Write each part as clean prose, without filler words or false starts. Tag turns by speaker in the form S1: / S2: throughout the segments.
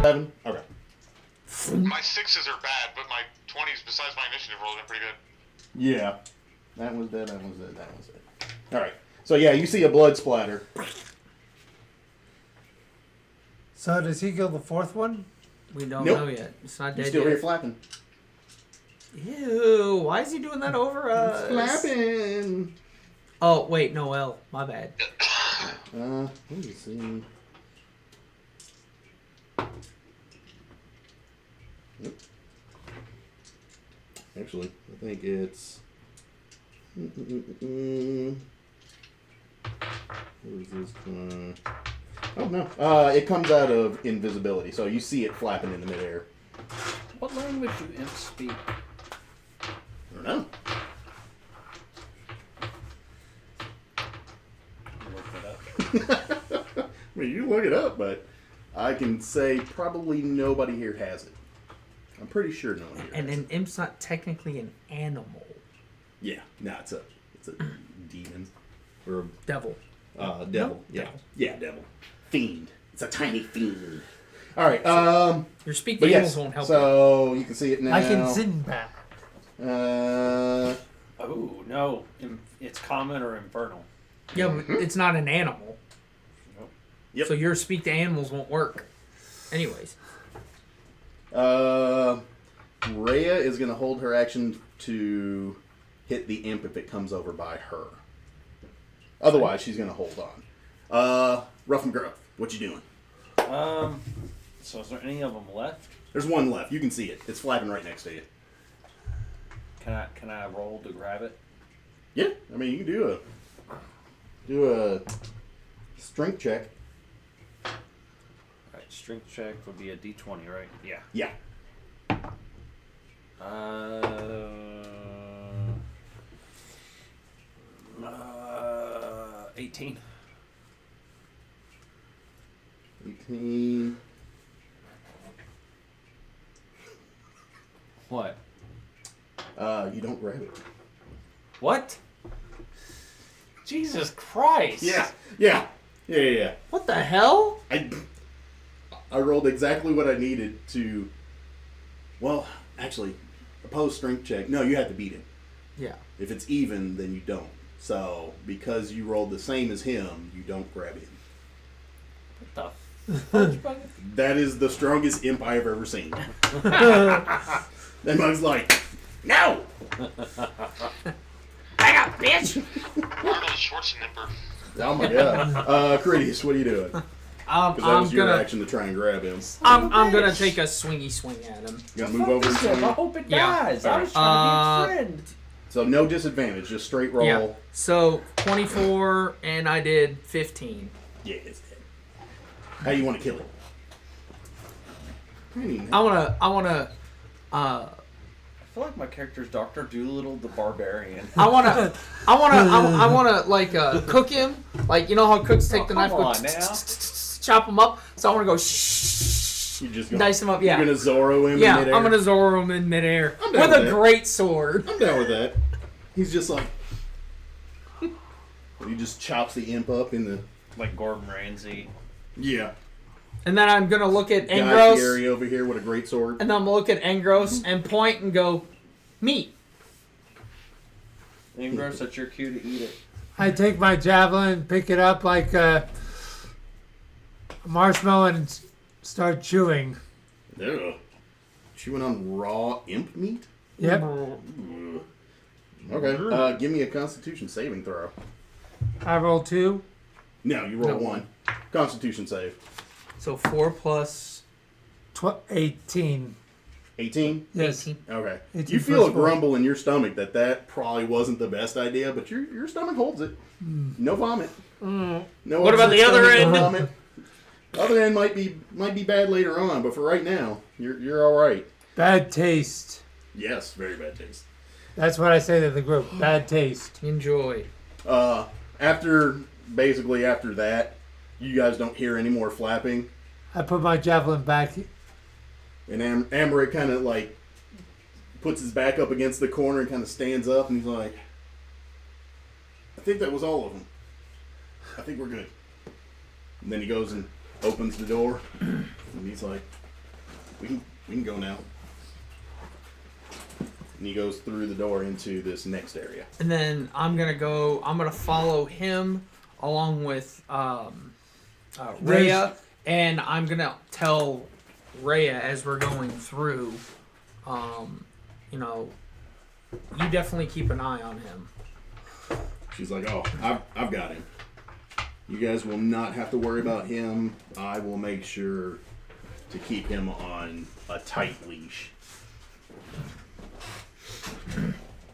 S1: 7? Okay.
S2: My 6s are bad, but my 20s, besides my initiative roll, have been pretty good.
S1: Yeah. That was it. Alright. So yeah, you see a blood splatter.
S3: So does he kill the fourth one?
S4: We don't
S1: Nope.
S4: know yet. It's not
S1: You're
S4: dead
S1: still
S4: yet.
S1: here flapping.
S4: Ew, why is he doing that over us?
S1: Flapping.
S4: Oh, wait, Noel. My bad.
S1: Let me see. Nope. Actually, I think it's... Where is this? Oh, no. It comes out of invisibility, so you see it flapping in the midair.
S5: What language do imps speak?
S1: I don't know.
S5: Look that up.
S1: I mean, you look it up, but I can say probably nobody here has it. I'm pretty sure no one here
S4: And
S1: has
S4: an imp's not technically an animal.
S1: it. Yeah, no, it's a demon. Or a
S4: Devil.
S1: devil.
S4: No,
S1: Yeah.
S4: devil.
S1: Yeah, devil. Fiend. It's a tiny fiend. Alright,
S4: Your speak
S1: but
S4: animals
S1: yes,
S4: won't help
S1: so you can see it now.
S3: I can Sinbad.
S1: Uh,
S5: Oh, no. It's common or infernal.
S4: you. Yeah, but it's not an animal.
S5: Nope.
S1: Yep.
S4: So your speak to animals won't work. Anyways.
S1: Rhea is going to hold her action to hit the imp if it comes over by her. Otherwise, she's going to hold on. Rough and Gruff, what you doing?
S5: So is there any of them left?
S1: There's one left. You can see it. It's flapping right next to you.
S5: Can I roll to grab it?
S1: Yeah, I mean, you can do a strength check.
S5: Alright, strength check would be a d20, right? Yeah.
S1: Yeah.
S5: 18.
S1: 18.
S5: What?
S1: You don't grab it.
S5: What? Jesus Christ!
S1: Yeah.
S4: What the hell?
S1: I rolled exactly what I needed to. Well, actually, opposed strength check. No, you have to beat him.
S4: Yeah.
S1: If it's even, then you don't. So, because you rolled the same as him, you don't grab him.
S5: What the fudge bug?
S1: That is the strongest imp I have ever seen. That mug's like, no!
S4: Back up, bitch!
S2: Arnold Schwarzenegger.
S1: Oh my god. Critius, what are you doing? Because that
S4: I'm
S1: was your
S4: gonna
S1: action to try and grab him.
S4: I'm gonna take a swingy swing at him.
S1: You gonna move over and
S5: I
S1: swing?
S5: hope it
S4: Yeah.
S5: dies. I was trying to be a friend.
S1: So no disadvantage, just straight roll.
S4: Yeah. So 24 and I did 15.
S1: Yeah, it's dead. How do you want to kill it?
S4: I wanna
S5: I feel like my character's Dr. Doolittle the Barbarian.
S4: I wanna like cook him. Like, you know how cooks take the knife,
S5: come
S4: go
S5: on now.
S4: chop him up. So I wanna go shh,
S1: You just gonna,
S4: dice him up. Yeah,
S1: You're gonna Zorro him
S4: yeah.
S1: in midair?
S4: I'm gonna Zorro him in midair
S1: I'm
S4: with
S1: down
S4: a
S1: with that.
S4: great sword.
S1: I'm down with that. He's just like... He just chops the imp up in the...
S5: Like Gordon Ramsay.
S1: Yeah.
S4: And then I'm gonna look at
S1: Guy
S4: Angros,
S1: Fieri over here with a great sword.
S4: and then I'm gonna look at Angros and point and go, meat.
S5: Ingros, that's your cue to eat it.
S3: I take my javelin, pick it up like a marshmallow, and start chewing.
S1: Ew. Chewing on raw imp meat?
S3: Yep.
S1: Okay. Give me a Constitution saving throw.
S3: I roll 2.
S1: No, you roll
S4: No.
S1: 1. Constitution save.
S4: So 4 plus
S3: 18.
S1: 18?
S3: Yes.
S4: 18.
S1: Okay.
S3: 18
S1: You feel a
S3: plus 4.
S1: grumble in your stomach that probably wasn't the best idea, but your stomach holds it. No vomit. No.
S4: What about
S1: upset
S4: the other
S1: stomach, no
S4: end?
S1: Vomit. Other end might be bad later on, but for right now, you're all right.
S3: Bad taste.
S1: Yes, very bad taste.
S3: That's what I say to the group. Bad taste.
S4: Enjoy.
S1: After that, you guys don't hear any more flapping,
S3: I put my javelin back.
S1: and Amrit kind of like puts his back up against the corner and kind of stands up, and he's like, "I think that was all of them. I think we're good." And then he goes and opens the door, and he's like, we can go now. And he goes through the door into this next area.
S4: And then I'm gonna follow him along with Rhea, and I'm gonna tell Rhea as we're going through, you know, you definitely keep an eye on him.
S1: She's like, oh, I've got him. You guys will not have to worry about him. I will make sure to keep him on a tight leash.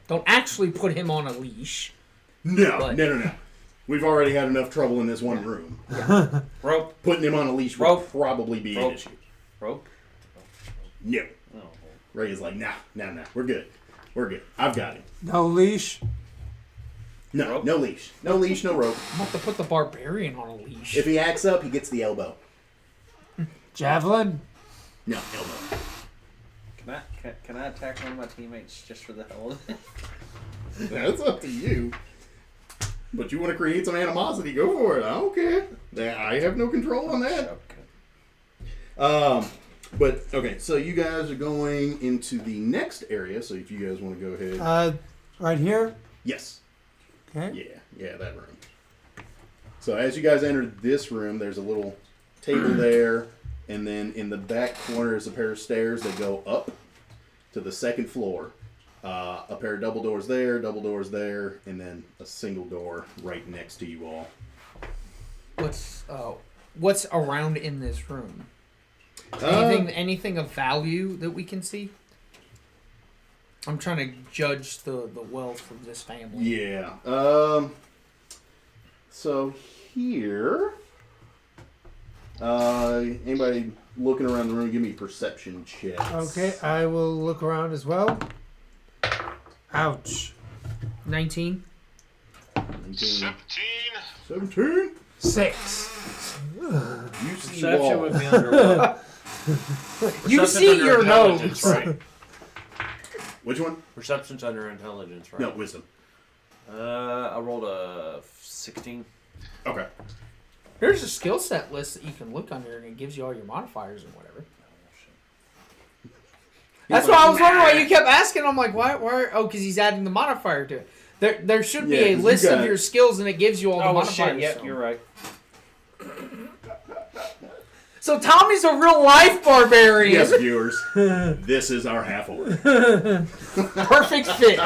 S4: Don't actually put him on a leash.
S1: No. We've already had enough trouble in this one room.
S4: Yeah.
S5: Rope.
S1: Putting him on a leash would probably be an issue.
S5: Rope?
S1: No.
S5: Oh.
S1: Ray is like, nah. We're good. I've got him.
S3: No leash.
S1: No,
S5: Rope?
S1: no leash. No leash, no rope.
S4: I'm about to put the barbarian on a leash.
S1: If he acts up, he gets the elbow.
S3: Javelin.
S1: No, elbow.
S5: Can I attack one of my teammates just for the hell of it?
S1: That's up to you. But you want to create some animosity, go for it. I don't care. I have no control on that.
S5: Okay.
S1: But, okay, so you guys are going into the next area, so if you guys want to go ahead.
S3: Right here.
S1: Yes.
S3: Okay.
S1: Yeah, that room. So as you guys enter this room, there's a little table there, and then in the back corner is a pair of stairs that go up to the second floor. A pair of double doors there, and then a single door right next to you all.
S4: What's around in this room? Anything of value that we can see? I'm trying to judge the wealth of this family.
S1: Yeah. So here, anybody looking around the room, give me perception checks.
S3: Okay, I will look around as well. Ouch.
S4: 19.
S1: 17.
S3: 6.
S1: You see
S5: Perception
S1: wall.
S5: would be under what?
S4: You
S5: Perception's
S4: see
S5: under
S4: your
S5: intelligence,
S4: nose.
S5: right?
S1: Which one?
S5: Perception's under intelligence, right?
S1: No, wisdom.
S5: I rolled a 16.
S1: Okay.
S4: There's a skill set list that you can look under, and it gives you all your modifiers and whatever. That's why I was wondering why you kept asking. I'm like, why? Oh, because he's adding the modifier to it. There should be a
S1: 'cause
S4: list
S1: you
S4: of
S1: got-
S4: your skills, and it gives you all the modifiers.
S5: Shit, yep,
S4: so.
S5: you're right.
S4: So Tommy's a real life barbarian.
S1: Yes, viewers. This is our half orc.
S4: Perfect fit.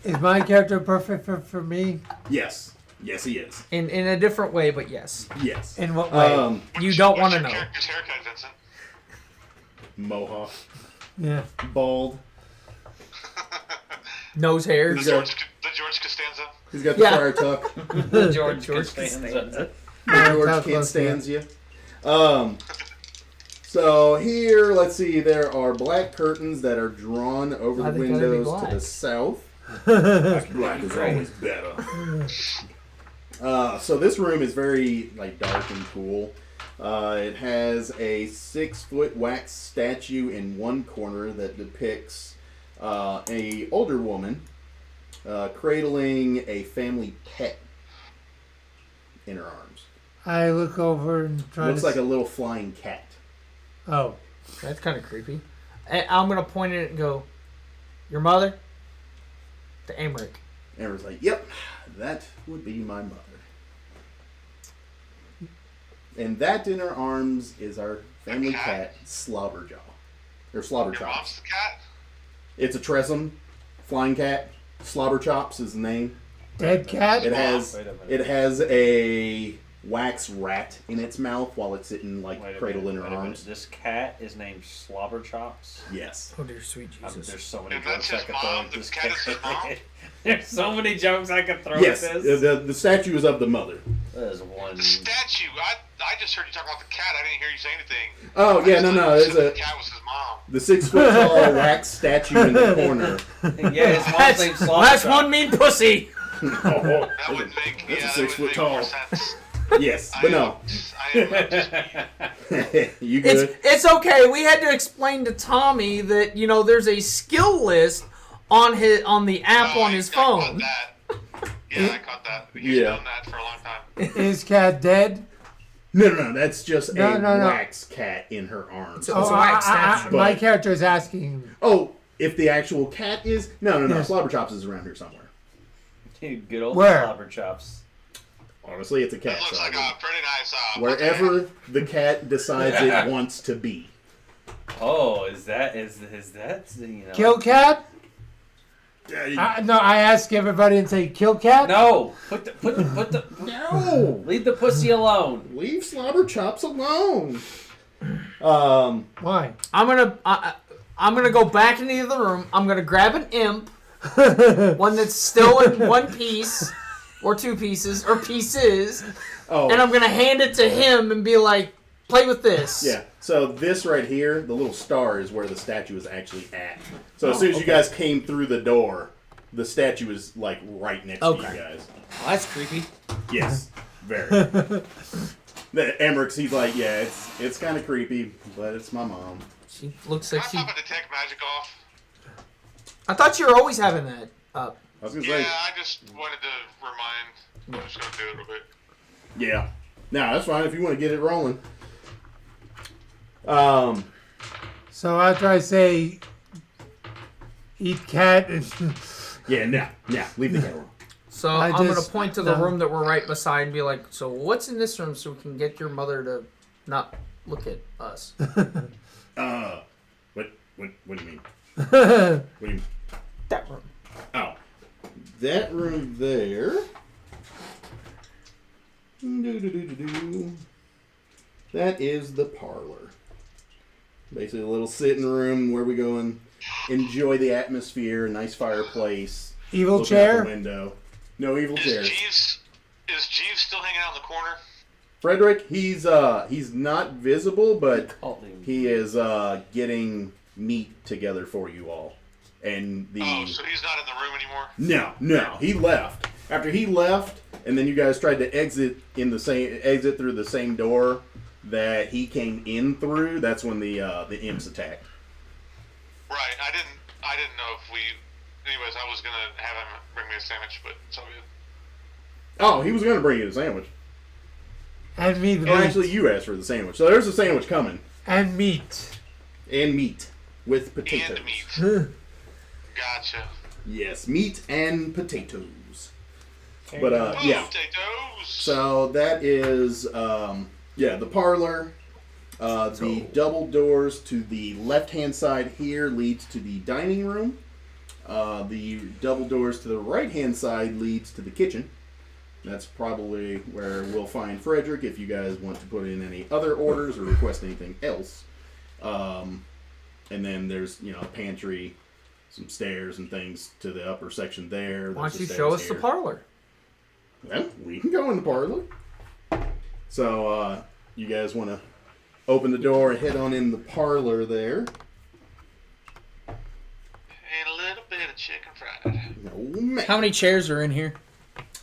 S3: Is my character perfect for me?
S1: Yes. Yes, he is.
S4: In a different way, but yes.
S1: Yes.
S3: In what way?
S4: You don't want
S2: What's
S4: to
S2: your
S4: know.
S2: character's haircut, Vincent?
S1: Mohawk.
S3: Yeah.
S1: Bald.
S4: Nose hair.
S1: He's
S2: The
S1: got,
S2: George Costanza?
S1: he's got the
S4: Yeah.
S1: fire tuck.
S5: George
S4: Costanza.
S1: George can't stand you. So here, let's see, there are black curtains that are drawn over
S4: Why
S1: the
S4: they gotta be
S1: windows to
S4: black?
S1: the south. Black is always better. So this room is very dark and cool. It has a 6-foot wax statue in one corner that depicts a older woman cradling a family pet in her arms.
S3: I look over and try
S1: Looks
S3: to...
S1: like a little flying cat.
S3: Oh.
S4: That's kind of creepy. I'm going to point at it and go, your mother? To Amric.
S1: Amber's like, yep, that would be my mother. And that in her arms is our family cat, Slobberjaw. Or
S2: Your
S1: Slobberchops.
S2: mom's the cat?
S1: It's a Tressum flying cat. Slobberchops is the name.
S3: Dead cat?
S1: It has
S5: Wait a minute.
S1: it has a wax rat in its mouth while it's sitting cradled in her arms.
S5: This cat is named Slobberchops.
S1: Yes.
S4: Oh, dear sweet Jesus.
S5: There's so many
S2: And that's
S5: jokes I
S2: his
S5: could throw
S2: mom?
S5: at
S2: The
S5: this
S2: cat is his mom?
S5: There's so many jokes I could throw
S1: Yes.
S5: at this.
S1: The statue is of the mother.
S5: There's one.
S2: The statue. I just heard you talk about the cat. I didn't hear you say anything.
S1: Oh
S2: I
S1: yeah,
S2: just
S1: no.
S2: thought you
S1: It's
S2: said
S1: a
S2: the cat was his mom.
S1: the 6-foot tall wax statue in the corner.
S5: Yeah, his mom's named Slobberchop.
S4: That's one mean pussy.
S1: Oh,
S2: That would make,
S1: that's a
S2: that
S1: 6
S2: would
S1: foot
S2: make more
S1: tall.
S2: sense.
S1: Yes, but no.
S2: I am just
S1: You good?
S4: It's okay. We had to explain to Tommy that, there's a skill list on the app on his
S2: I caught
S4: phone.
S2: that. Yeah, I caught that. He's
S1: Yeah.
S2: done that for a long time.
S3: Is cat dead?
S1: No. That's just
S3: No,
S1: a
S3: no.
S1: wax cat in her arms.
S4: So- It's a wax statue.
S3: My
S1: But-
S3: character is asking.
S1: Oh, if the actual cat is... No.
S3: Yes.
S1: Slobberchops is around here somewhere.
S5: Dude, good old
S3: Where?
S5: slobber chops.
S1: Honestly, it's a cat.
S2: It looks
S1: so I
S2: like
S1: mean,
S2: a pretty nice.
S1: wherever the cat decides it wants to be.
S5: Oh, is that you know?
S3: Kill cat?
S1: Yeah,
S3: No, I ask everybody and say, kill cat?
S5: No, put the
S1: no!
S5: leave the pussy alone.
S1: Leave Slobberchops alone.
S3: Why?
S4: I'm gonna go back into the other room. I'm gonna grab an imp, one that's still in one piece, or two pieces, or pieces,
S1: Oh,
S4: and I'm gonna hand it to him and be like, "Play with this."
S1: yeah. So this right here, the little star, is where the statue is actually at. So as soon as you guys came through the door, the statue is like right next to you guys.
S4: Well, that's creepy.
S1: Yes, very. Emmerich's, he's like, yeah, it's kind of creepy, but it's my mom.
S4: She looks
S2: Can
S4: like
S2: I
S4: she.
S2: pop a detect magic off?
S4: I thought you were always having that up.
S1: I was gonna
S2: Yeah,
S1: say,
S2: I just wanted to remind. I'm just gonna do it a little bit.
S1: yeah. No, that's fine if you want to get it rolling.
S3: So after I say, eat cat,
S1: Yeah, no, leave the cat alone.
S4: So
S3: I
S4: I'm gonna
S3: just-
S4: point to the
S3: no.
S4: room that we're right beside and be like, "So what's in this room so we can get your mother to not look at us?"
S1: What do you mean? What do you mean?
S4: That room.
S1: Oh, that room there. That is the parlor. Basically, a little sitting room where we go and enjoy the atmosphere. Nice fireplace.
S3: evil
S1: looking out the
S3: chair.
S1: window. No evil chairs.
S2: Is Jeeves still hanging out in the corner?
S1: Frederick, he's not visible, but
S5: Call him.
S1: he is getting meat together for you all. And the
S2: Oh, so he's not in the room anymore?
S1: No, he left. After he left, and then you guys tried to exit through the same door that he came in through. That's when the imps attacked.
S2: Right. I didn't know if we. Anyways, I was gonna have him bring me a sandwich, but it's all good.
S1: Oh, he was going to bring you the sandwich.
S3: And meat.
S1: And actually, you asked for the sandwich, so there's a sandwich coming,
S3: And meat.
S1: and meat with potatoes.
S2: And meat. Gotcha.
S1: Yes, meat and potatoes. But yeah.
S2: Potatoes.
S1: So that is, the parlor. The double doors to the left-hand side here leads to the dining room. The double doors to the right-hand side leads to the kitchen. That's probably where we'll find Frederick if you guys want to put in any other orders or request anything else. And then there's, a pantry, some stairs and things to the upper section there.
S4: Why
S1: There's
S4: don't you
S1: the
S4: show
S1: stairs
S4: us the
S1: here.
S4: parlor?
S1: Well, we can go in the parlor. So, you guys want to open the door and head on in the parlor there.
S2: And a little bit of chicken fried.
S1: No, man.
S4: How many chairs are in here?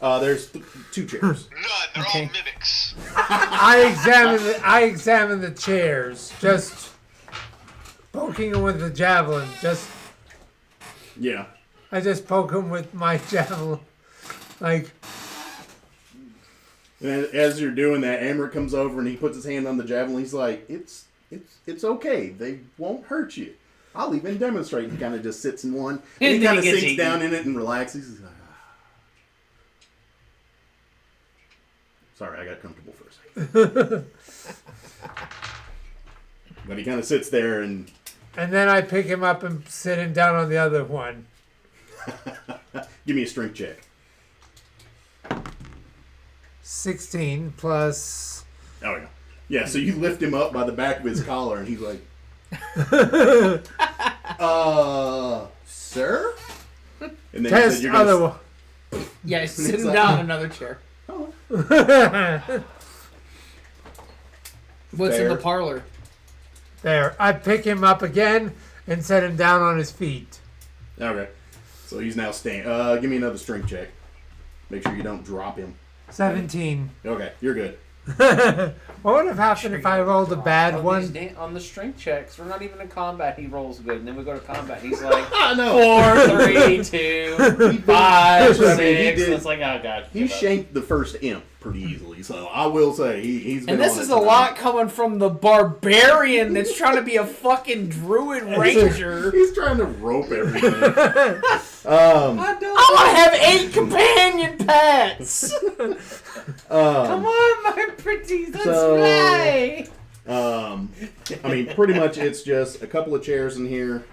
S1: There's two chairs.
S2: None. They're
S4: Okay.
S2: all mimics.
S3: I examine the chairs, just poking them with the javelin.
S1: Yeah.
S3: I just poke them with my javelin, like.
S1: And as you're doing that, Amber comes over and he puts his hand on the javelin. He's like, "It's okay. They won't hurt you. I'll even demonstrate." He kind of just sits in one. And he kind of sinks down in it and relaxes. He's like, sorry, I got comfortable for a second. But he kind of sits there and
S3: And then I pick him up and sit him down on the other one.
S1: give me a strength check.
S3: 16 plus.
S1: Oh yeah. Yeah, so you lift him up by the back of his collar and he's like, sir? And then
S3: Test
S1: he said,
S3: other one.
S4: Yeah, sit him
S1: like-
S4: down in another chair. What's in
S1: Fair.
S4: the parlor?
S3: There. I pick him up again and set him down on his feet.
S1: Okay. So he's now standing. Give me another strength check. Make sure you don't drop him.
S3: 17.
S1: Okay, you're good.
S3: What would have happened if I rolled a bad one?
S5: On the strength checks, we're not even in combat. He rolls good, and then we go to combat. He's like
S1: I know.
S5: 4, 3, 2, 5,
S1: That's what I
S5: 6.
S1: mean, he did.
S5: It's like, oh god.
S1: He shanked the first imp. pretty easily. So I will say he's been
S4: And this
S1: on
S4: is
S1: it
S4: a
S1: tonight.
S4: lot coming from the barbarian that's trying to be a fucking druid ranger.
S1: He's trying to rope everything.
S4: I want to have 8 companion pets.
S3: Come on, my pretties, let's play.
S1: I mean, pretty much it's just a couple of chairs in here.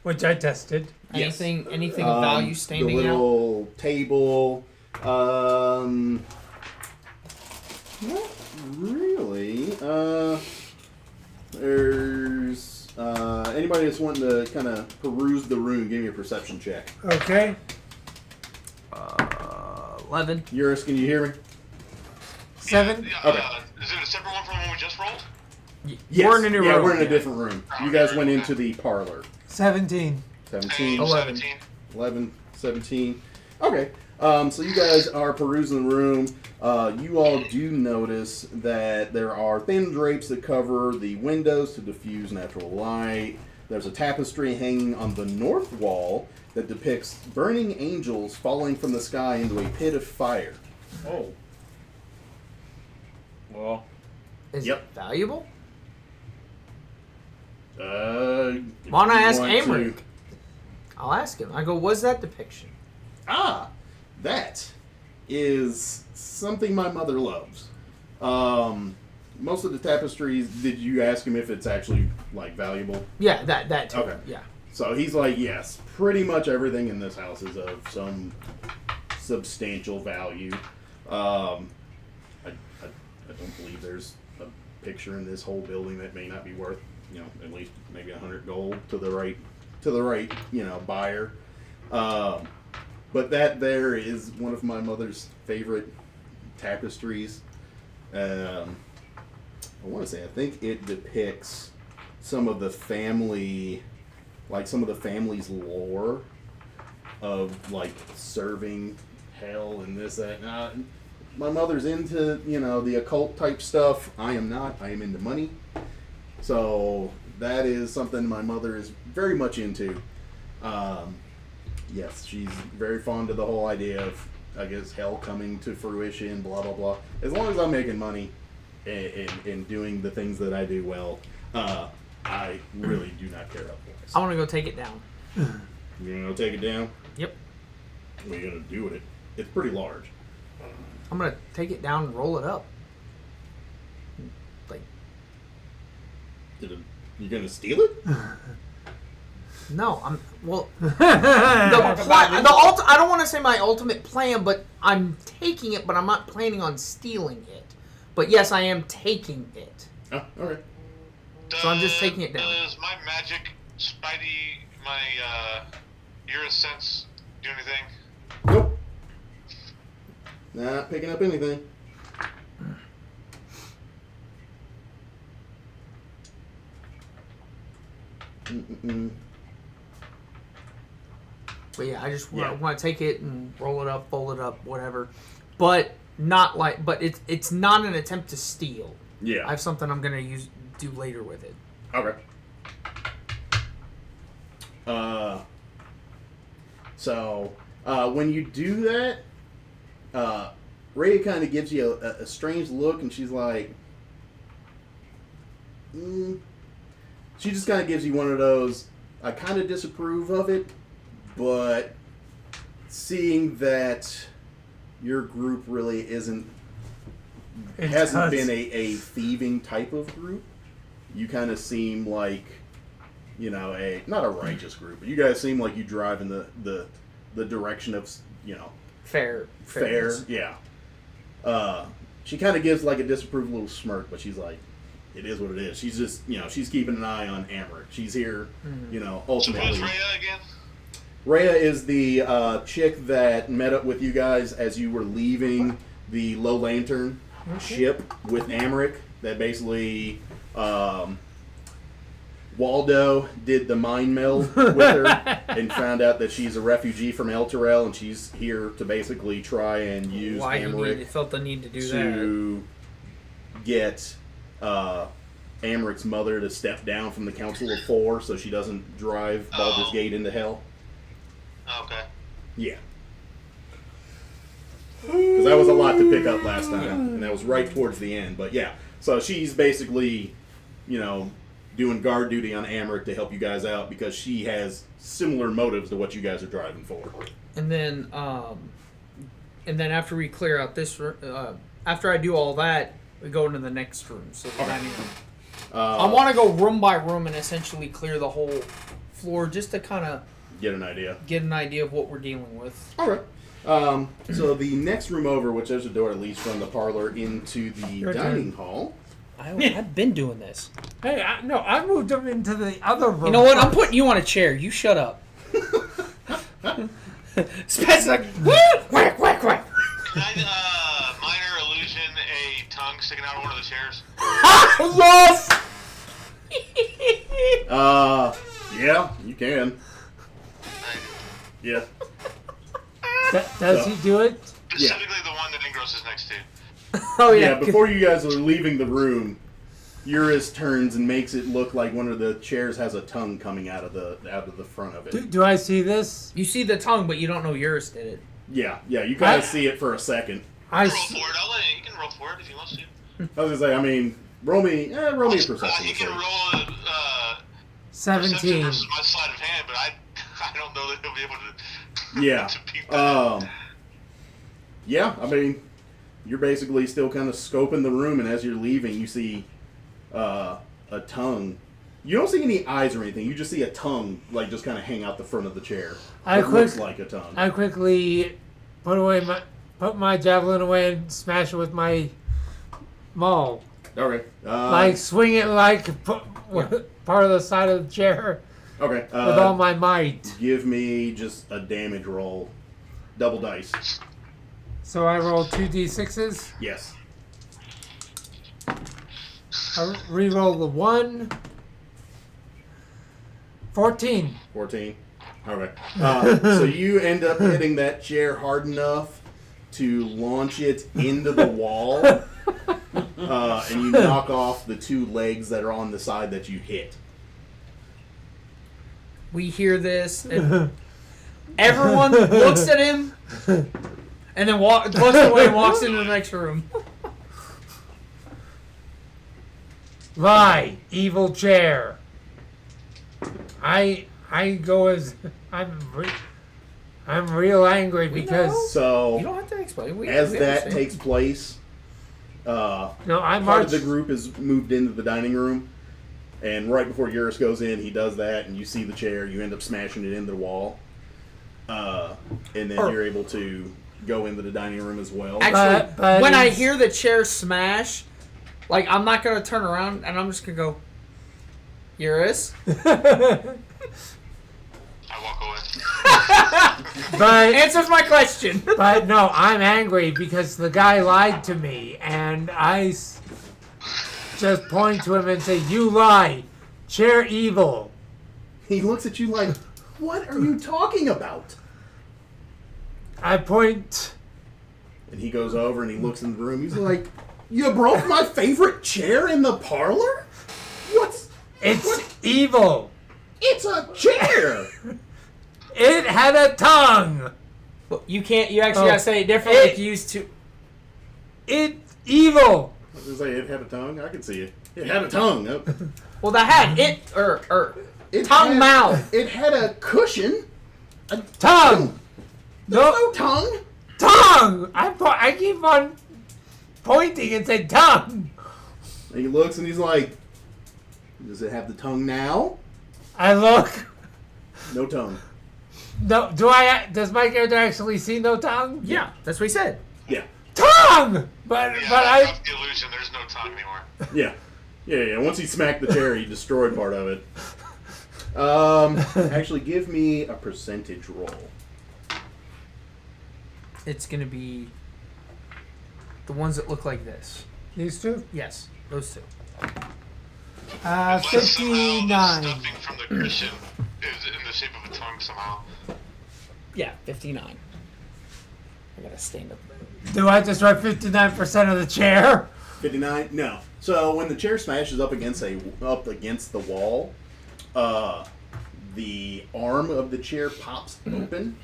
S3: Which I tested.
S4: Anything of value standing
S1: the
S4: out?
S1: little table. Not really. There's anybody that's wanting to kind of peruse the room. Give me a perception check.
S3: Okay.
S4: 11.
S1: Eurus, can you hear me?
S3: 7.
S1: Okay.
S2: Is it a separate one from the one we just rolled?
S1: Yes.
S4: We're in a new
S1: yeah,
S4: room.
S1: we're in a different room. You guys went into the parlor.
S3: 17.
S1: 17.
S4: 11.
S1: 11, 17. Okay. So you guys are perusing the room. You all do notice that there are thin drapes that cover the windows to diffuse natural light. There's a tapestry hanging on the north wall that depicts burning angels falling from the sky into a pit of fire.
S5: Oh. Well.
S4: Is
S1: Yep.
S4: it valuable?
S1: If
S4: Why not
S1: you
S4: ask
S1: want to-
S4: Amric? I'll ask him. I go, what's that depiction?
S1: That is something my mother loves. Most of the tapestries, did you ask him if it's actually, like, valuable?
S4: Yeah, that too.
S1: Okay.
S4: Yeah.
S1: So he's like, yes, pretty much everything in this house is of some substantial value. I don't believe there's a picture in this whole building that may not be worth, at least maybe 100 gold to the right, buyer. But that there is one of my mother's favorite tapestries. I want to say, I think it depicts some of the family, like some of the family's lore of like serving hell and this, that. My mother's into, the occult type stuff. I am not. I am into money. So that is something my mother is very much into. Yes, she's very fond of the whole idea of, I guess, hell coming to fruition, blah, blah, blah. As long as I'm making money and doing the things that I do well, I really do not care otherwise.
S4: I want to go take it down.
S1: You're going to take it down?
S4: Yep.
S1: What are you going to do with it? It's pretty large.
S4: I'm going to take it down and roll it up. Like,
S1: You going to steal it?
S4: no, I don't want to say my ultimate plan, but I'm taking it, but I'm not planning on stealing it. But yes, I am taking it.
S1: Oh, alright.
S4: So I'm just taking it down.
S2: Does my magic, Spidey, my Eurus sense do anything?
S1: Nope. Not picking up anything. Mm-mm-mm.
S4: But yeah, I just
S1: Yeah.
S4: want to take it and roll it up, fold it up, whatever. But it's not an attempt to steal.
S1: Yeah.
S4: I have something I'm gonna do later with it.
S1: Okay. So when you do that, Ray kind of gives you a strange look, and she's like, she just kind of gives you one of those, I kind of disapprove of it, but seeing that your group really hasn't been a thieving type of group, you kind of seem like, not a righteous group, but you guys seem like you drive in the direction of,
S4: Fair.
S1: yeah. She kind of gives like a disapproving little smirk, but she's like, it is what it is. She's just, she's keeping an eye on Amric. She's here,
S2: So
S1: ultimately.
S2: who's Rhea again?
S1: Rhea is the chick that met up with you guys as you were leaving the Low Lantern ship with Amric. That basically, Waldo did the mind meld with her and found out that she's a refugee from El Terrell, and she's here to basically try and use
S4: Why he
S1: Amric
S4: felt the need to do that.
S1: to get Amric's mother to step down from the Council of Four so she doesn't drive Baldur's Gate into hell.
S2: Okay.
S1: Yeah. Because that was a lot to pick up last time, and that was right towards the end. But yeah, so she's basically, doing guard duty on Amrit to help you guys out because she has similar motives to what you guys are driving for.
S4: And then after we clear out this, after I do all that, we go into the next room. So the dining room. I want to go room by room and essentially clear the whole floor just to kind of
S1: get an idea
S4: of what we're dealing with.
S1: All right. So the next room over, which there's a door that leads from the parlor into the dining hall.
S4: I've been doing this.
S3: Hey, I moved them into the other room.
S4: You know what? I'm putting you on a chair. You shut up. Spence like, whack, whack, whack.
S2: Can I, minor illusion, a tongue sticking out of one of the chairs?
S4: Yes!
S1: Yeah, you can. Yeah.
S3: Does he do it?
S2: Specifically the one that Ingros is next to.
S4: Oh,
S1: Yeah, before you guys are leaving the room, Eurus turns and makes it look like one of the chairs has a tongue coming out of the front of it.
S3: Do I see this?
S4: You see the tongue, but you don't know Eurus did it.
S1: Yeah, you guys see it for a second.
S2: Roll for it. You can roll for it if you want to.
S1: I was gonna say, roll me a perception.
S2: You can roll a
S3: 17
S2: versus my sleight of hand, but I don't know that he'll be able to.
S1: Yeah.
S2: to beat that.
S1: Yeah, you're basically still kind of scoping the room, and as you're leaving, you see a tongue. You don't see any eyes or anything. You just see a tongue, just kind of hang out the front of the chair. It looks like a tongue.
S3: I quickly put my javelin away and smash it with my maul.
S1: Okay.
S3: Swing it part of the side of the chair.
S1: Okay.
S3: With all my might.
S1: Give me just a damage roll. Double dice.
S3: So I roll 2d6s.
S1: Yes.
S3: I re-roll the 1. 14.
S1: 14. Okay. So you end up hitting that chair hard enough to launch it into the wall, and you knock off the 2 legs that are on the side that you hit.
S4: We hear this, and everyone looks at him, and then looks away and walks into the next room.
S3: Lie, evil chair. I go as I'm real angry because
S4: You
S1: So
S4: don't have to explain.
S1: as
S4: we
S1: that
S4: understand.
S1: takes place,
S3: I
S1: part
S3: march.
S1: of the group is moved into the dining room, and right before Eurus goes in, he does that, and you see the chair. You end up smashing it into the wall, and then you're able to go into the dining room as well.
S4: Actually,
S3: But
S4: when I
S3: it's-
S4: hear the chair smash, I'm not gonna turn around and I'm just gonna go, Eurus.
S2: I walk away.
S3: But
S4: Answers my question.
S3: But no, I'm angry because the guy lied to me, and I just point to him and say, "You lie, chair evil."
S1: He looks at you like, "What are you talking about?"
S3: I point.
S1: And he goes over and he looks in the room. He's like, "You broke my favorite chair in the parlor?
S3: It's evil.
S1: It's a chair."
S3: It had a tongue.
S4: Well, you can't. You actually gotta say it differently. Like you used to.
S3: It's evil.
S1: I was gonna say it had a tongue. I can see it. It had a tongue.
S4: Well, that had it
S1: It
S4: tongue
S1: had-
S4: mouth.
S1: It had a cushion. A
S3: Tongue.
S1: There's no tongue.
S3: Tongue. I keep on pointing and say tongue.
S1: And he looks and he's like, "Does it have the tongue now?"
S3: I look.
S1: No tongue.
S3: No. Does my character actually see no tongue?
S4: Yeah, that's what he said.
S1: Yeah.
S3: Tongue. But
S2: Yeah,
S3: I.
S2: that's the illusion. There's no tongue anymore.
S1: Yeah. Once he smacked the chair, he destroyed part of it. Actually, give me a percentage roll.
S4: It's gonna be the ones that look like this.
S3: These two.
S4: Yes, those two.
S2: Unless somehow the
S3: 59.
S2: stuffing from the cushion is in the shape of a tongue somehow.
S4: Yeah, 59. I gotta stand up.
S3: Do I destroy 59% of the chair?
S1: 59? No. So when the chair smashes up against the wall, the arm of the chair pops open,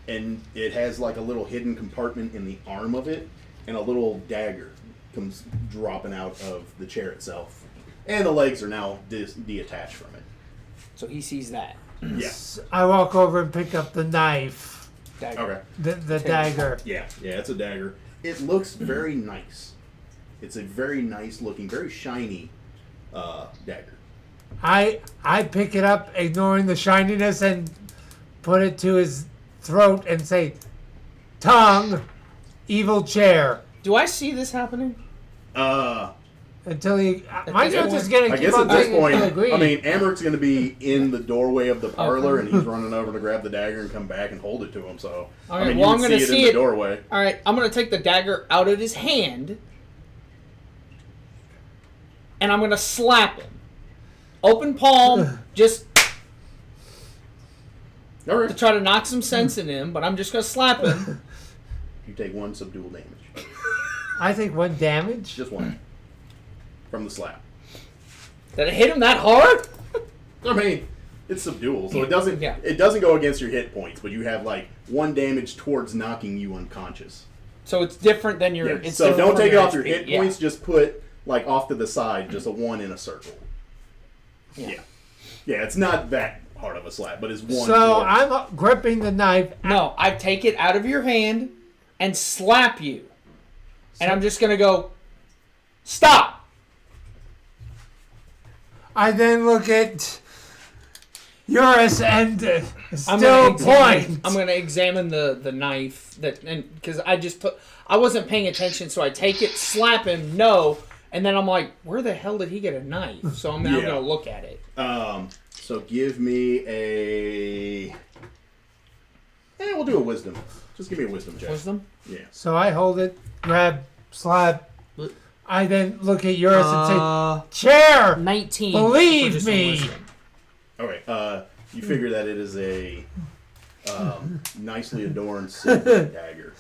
S1: and it has like a little hidden compartment in the arm of it, and a little dagger comes dropping out of the chair itself, and the legs are now detached from it.
S4: So he sees that.
S1: Yeah.
S3: I walk over and pick up the knife,
S4: Dagger.
S1: Okay.
S3: the dagger.
S1: Yeah, it's a dagger. It looks very nice. It's a very nice looking, very shiny dagger.
S3: I pick it up, ignoring the shininess, and put it to his throat and say, "Tongue, evil chair."
S4: Do I see this happening?
S3: Until he, my judge is gonna
S1: I
S3: keep
S1: guess
S3: on
S1: at this
S3: saying
S1: point,
S3: until agreed.
S1: I mean, Amarik's going to be in the doorway of the parlor, and he's running over to grab the dagger and come back and hold it to him. So,
S4: Okay,
S1: I mean,
S4: well,
S1: you
S4: I'm
S1: can
S4: gonna
S1: see it
S4: see
S1: in the
S4: it.
S1: doorway.
S4: All right, I'm gonna take the dagger out of his hand, and I'm gonna slap him. Open palm, just
S1: All right.
S4: to try to knock some sense in him. But I'm just gonna slap him.
S1: You take 1 subdual damage.
S3: I think 1 damage.
S1: Just 1. From the slap.
S4: Did I hit him that hard?
S1: I mean, it's subdual, so it doesn't
S4: Yeah.
S1: it doesn't go against your hit points, but you have like 1 damage towards knocking you unconscious.
S4: So it's different than your.
S1: Yeah.
S4: It's
S1: So
S4: different
S1: don't
S4: from
S1: take it off your
S4: HP.
S1: hit
S4: Yeah.
S1: points, just put like off to the side, just a 1 in a circle.
S4: Yeah.
S1: Yeah, it's not that hard of a slap, but it's 1.
S3: So
S1: towards-
S3: I'm gripping the knife.
S4: No, I take it out of your hand and slap you, and I'm just gonna go. Stop.
S3: I then look at Eurus and
S4: I'm
S3: still
S4: gonna
S3: point.
S4: I'm gonna examine the knife and because I wasn't paying attention, so I take it, slap him, and then I'm like, where the hell did he get a knife? So I'm
S1: Yeah.
S4: gonna look at it.
S1: So give me a. We'll do a wisdom. Just give me a wisdom check.
S4: Wisdom.
S1: Yeah.
S3: So I hold it, grab, slap. I then look at Eurus and say, "Chair,
S4: 19.
S3: Believe
S4: for just a
S3: me."
S4: wisdom.
S1: Okay. You figure that it is a nicely adorned silver dagger.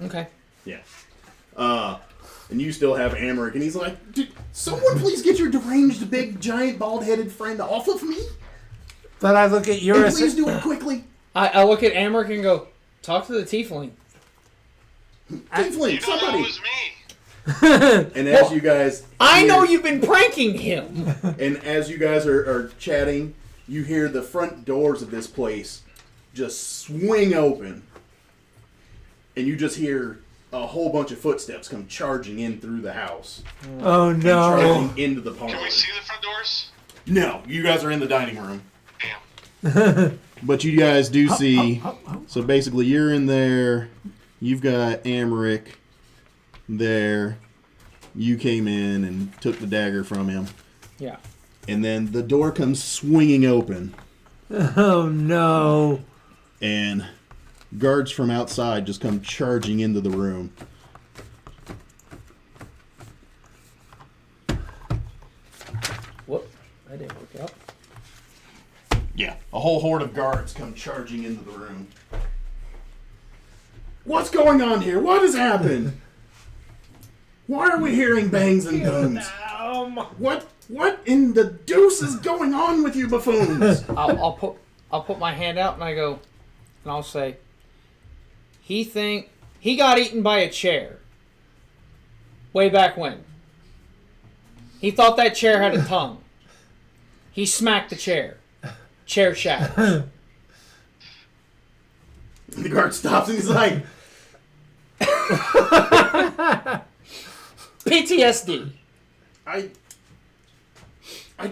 S4: Okay.
S1: Yeah. And you still have Amarik, and he's like, "Dude, someone please get your deranged, big, giant, bald-headed friend off of me.
S3: Then I look at
S1: And
S3: Eurus.
S1: please do it quickly."
S4: I look at Amric and go, talk to the tiefling.
S1: Tiefling,
S2: You know that
S1: somebody.
S2: was me.
S1: And as you guys,
S4: I know you've been pranking him.
S1: And as you guys are chatting, you hear the front doors of this place just swing open, and you just hear a whole bunch of footsteps come charging in through the house,
S3: Oh
S1: and
S3: no!
S1: charging into the parlor.
S2: Can we see the front doors?
S1: No, you guys are in the dining room.
S2: Damn.
S1: But you guys do see. So basically, you're in there. You've got Amarik there. You came in and took the dagger from him.
S4: Yeah.
S1: And then the door comes swinging open,
S3: Oh no!
S1: and guards from outside just come charging into the room.
S4: Whoop. That didn't work out.
S1: Yeah, a whole horde of guards come charging into the room. What's going on here? What has happened? Why are we hearing bangs and booms? What in the deuce is going on with you buffoons?
S4: I'll put my hand out and I go, and I'll say, he got eaten by a chair. Way back when. He thought that chair had a tongue. He smacked the chair. Chair shattered.
S1: The guard stops and he's like,
S4: PTSD.
S1: I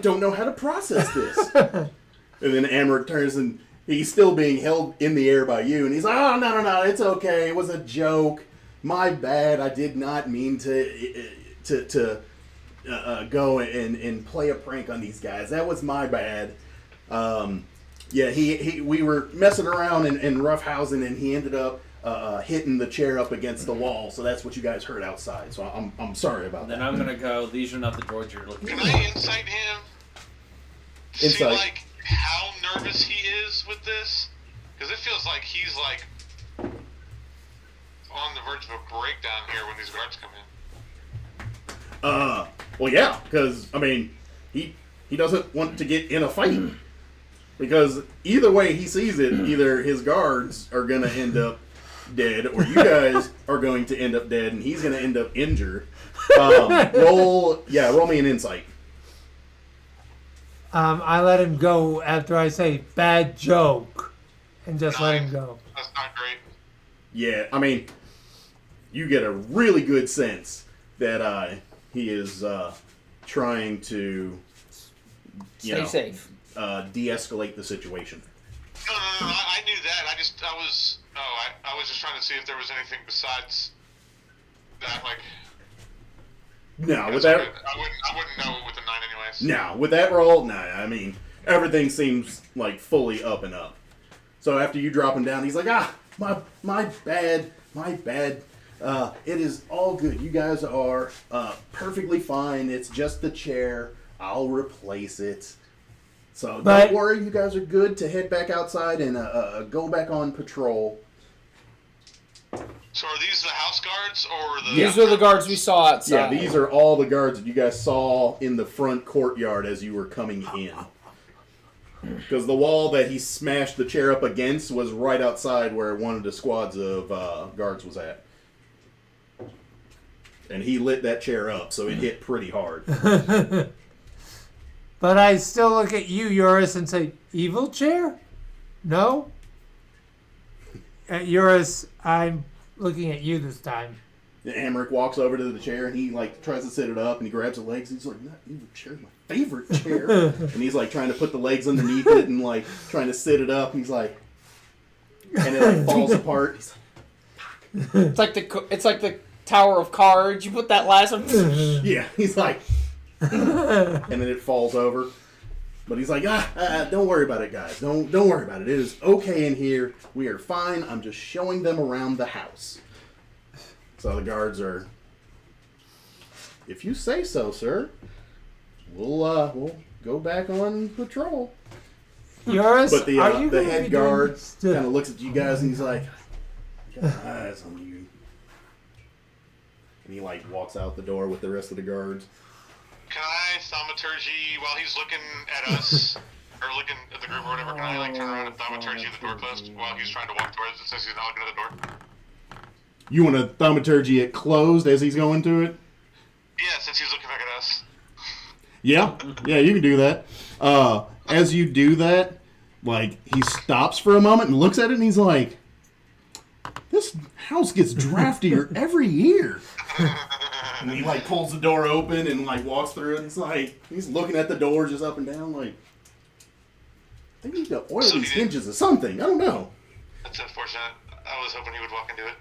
S1: don't know how to process this. And then Amarik turns and he's still being held in the air by you, and he's like, "Oh, no, it's okay. It was a joke. My bad. I did not mean to go and play a prank on these guys. That was my bad. Yeah, we were messing around and roughhousing, and he ended up hitting the chair up against the wall. So that's what you guys heard outside. So I'm sorry about
S5: Then
S1: that."
S5: I'm gonna go. These are not the droids you're looking
S2: Can
S5: for.
S2: I insight him? See,
S1: Insight.
S2: like, how nervous he is with this? Because it feels like he's, like, on the verge of a breakdown here when these guards come in.
S1: Well, yeah, because I mean, he doesn't want to get in a fight. Because either way he sees it, either his guards are going to end up dead, or you guys are going to end up dead, and he's going to end up injured. Roll me an insight.
S3: I let him go after I say bad joke, and just let him go.
S2: That's not great.
S1: Yeah, I mean, you get a really good sense that he is trying to
S4: Stay safe.
S1: De-escalate the situation.
S2: No, I knew that. I was just trying to see if there was anything besides that, like...
S1: No, with that...
S2: I wouldn't know with the 9 anyways.
S1: No, with that roll, no, I mean, everything seems, like, fully up and up. So after you drop him down, he's like, my bad. It is all good. You guys are perfectly fine. It's just the chair. I'll replace it. So don't worry, you guys are good to head back outside and go back on patrol.
S2: So are these the house guards or the...
S4: These were the guards we saw outside.
S1: Yeah, these are all the guards that you guys saw in the front courtyard as you were coming in. Because the wall that he smashed the chair up against was right outside where one of the squads of guards was at. And he lit that chair up, so it hit pretty hard.
S3: But I still look at you, Eurus, and say, evil chair? No? Eurus, I'm looking at you this time.
S1: Amric walks over to the chair and he like tries to sit it up and he grabs the legs and he's like, "Not evil chair, my favorite chair." And he's like trying to put the legs underneath it and like trying to sit it up and he's like, and it like falls apart. He's like,
S4: It's like the Tower of Cards. You put that last one.
S1: yeah, he's like, and then it falls over. But he's like, don't worry about it, guys. Don't worry about it. It is okay in here. We are fine. I'm just showing them around the house. So the guards are, if you say so, sir, we'll go back on patrol.
S3: Eurus,
S1: But the
S3: are you
S1: head guard kind of looks at you guys and he's like, I got my eyes on you. And he like walks out the door with the rest of the guards.
S2: Can I thaumaturgy while he's looking at us, or looking at the group or whatever, can I like turn around and thaumaturgy the door closed while he's trying to walk towards it since he's not looking at the door?
S1: You want to thaumaturgy it closed as he's going to it?
S2: Yeah, since he's looking back at us.
S1: Yeah, you can do that. As you do that, like, he stops for a moment and looks at it and he's like, this house gets draftier every year. And he, like, pulls the door open and, like, walks through it and it's like, he's looking at the door just up and down like, they need to oil these hinges or something. I don't know.
S2: That's unfortunate. I was hoping he would walk into it.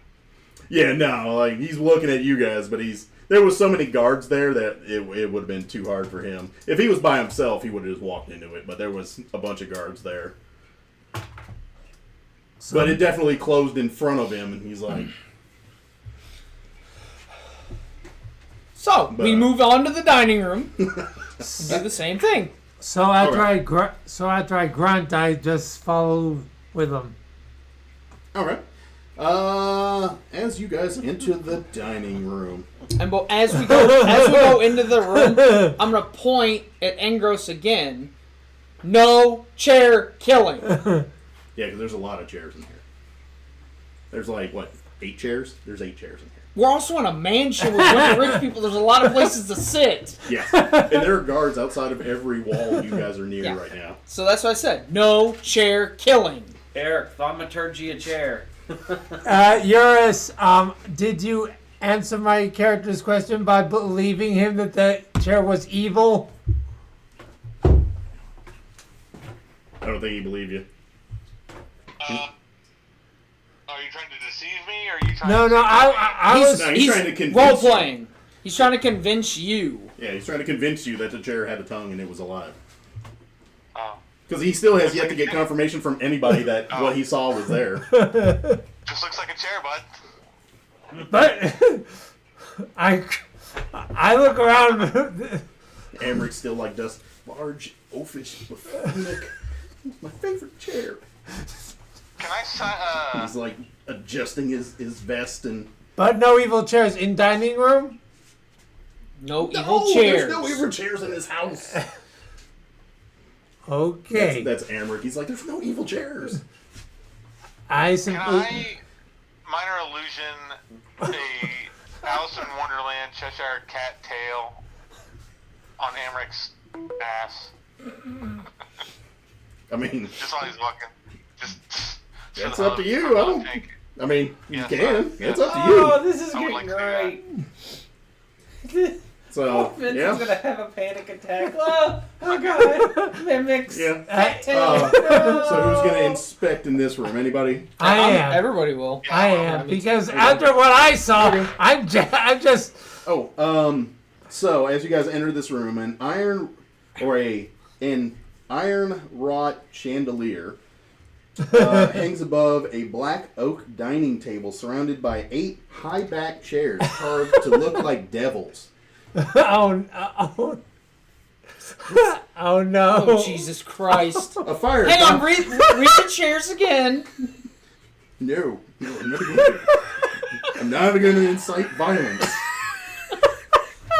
S1: Yeah, no, like, he's looking at you guys, but there was so many guards there that it would have been too hard for him. If he was by himself, he would have just walked into it, but there was a bunch of guards there. But it definitely closed in front of him, and he's like...
S4: So, we move on to the dining room. Do the same thing.
S3: So after I grunt, I just follow with him.
S1: Alright. As you guys enter the dining room.
S4: And as we go into the room, I'm gonna point at Engros again. No chair killing.
S1: Yeah, because there's a lot of chairs in here. There's like, 8 chairs? There's 8 chairs in here.
S4: We're also in a mansion with a bunch of rich people. There's a lot of places to sit.
S1: Yes. And there are guards outside of every wall you guys are near right now.
S4: So that's what I said. No chair killing.
S5: Eric, thaumaturgy a chair.
S3: Eurus, did you answer my character's question by believing him that the chair was evil?
S1: I don't think he believed you.
S2: Are you trying to deceive me, or are you trying
S3: No,
S1: He's trying to convince
S4: role playing. He's trying to convince you.
S1: Yeah, he's trying to convince you that the chair had a tongue and it was alive.
S2: Oh.
S1: Because he still has yet to get confirmation from anybody that what he saw was there.
S2: Just looks like a chair, bud.
S3: But I look around.
S1: Amric still like does large, oafish, buffonic. My favorite chair.
S2: Can I
S1: He's like adjusting his vest and.
S3: But no evil chairs in dining room.
S4: No evil chairs.
S1: There's no evil chairs in his house.
S3: Okay.
S1: That's Amric. He's like, there's no evil chairs.
S3: I
S2: Can
S3: simply.
S2: I minor illusion a Alice in Wonderland Cheshire cat tail on Amric's ass?
S1: I mean,
S2: Just while he's walking. Just
S1: that's
S2: for the
S1: up to
S2: hug,
S1: you.
S2: for the
S1: I don't.
S2: tank.
S1: I mean, you
S2: Yes,
S1: can.
S2: yes.
S1: It's up to you.
S5: Oh, this is
S2: I would
S5: getting
S2: like to
S5: great.
S1: So,
S5: Vincent's
S1: yeah.
S5: gonna have a panic attack. Oh god. Mimics.
S1: Yeah.
S5: Cattail.
S1: So who's gonna inspect in this room? Anybody?
S3: I am.
S4: Everybody will.
S3: I am because after what I saw, I'm just.
S1: Oh, so as you guys enter this room, an iron wrought chandelier hangs above a black oak dining table surrounded by 8 high-backed chairs carved to look like devils.
S3: Oh no!
S4: Oh, Jesus Christ.
S1: A fire.
S4: Hang on, read the chairs again.
S1: No, I'm not going to. I'm not going to incite violence.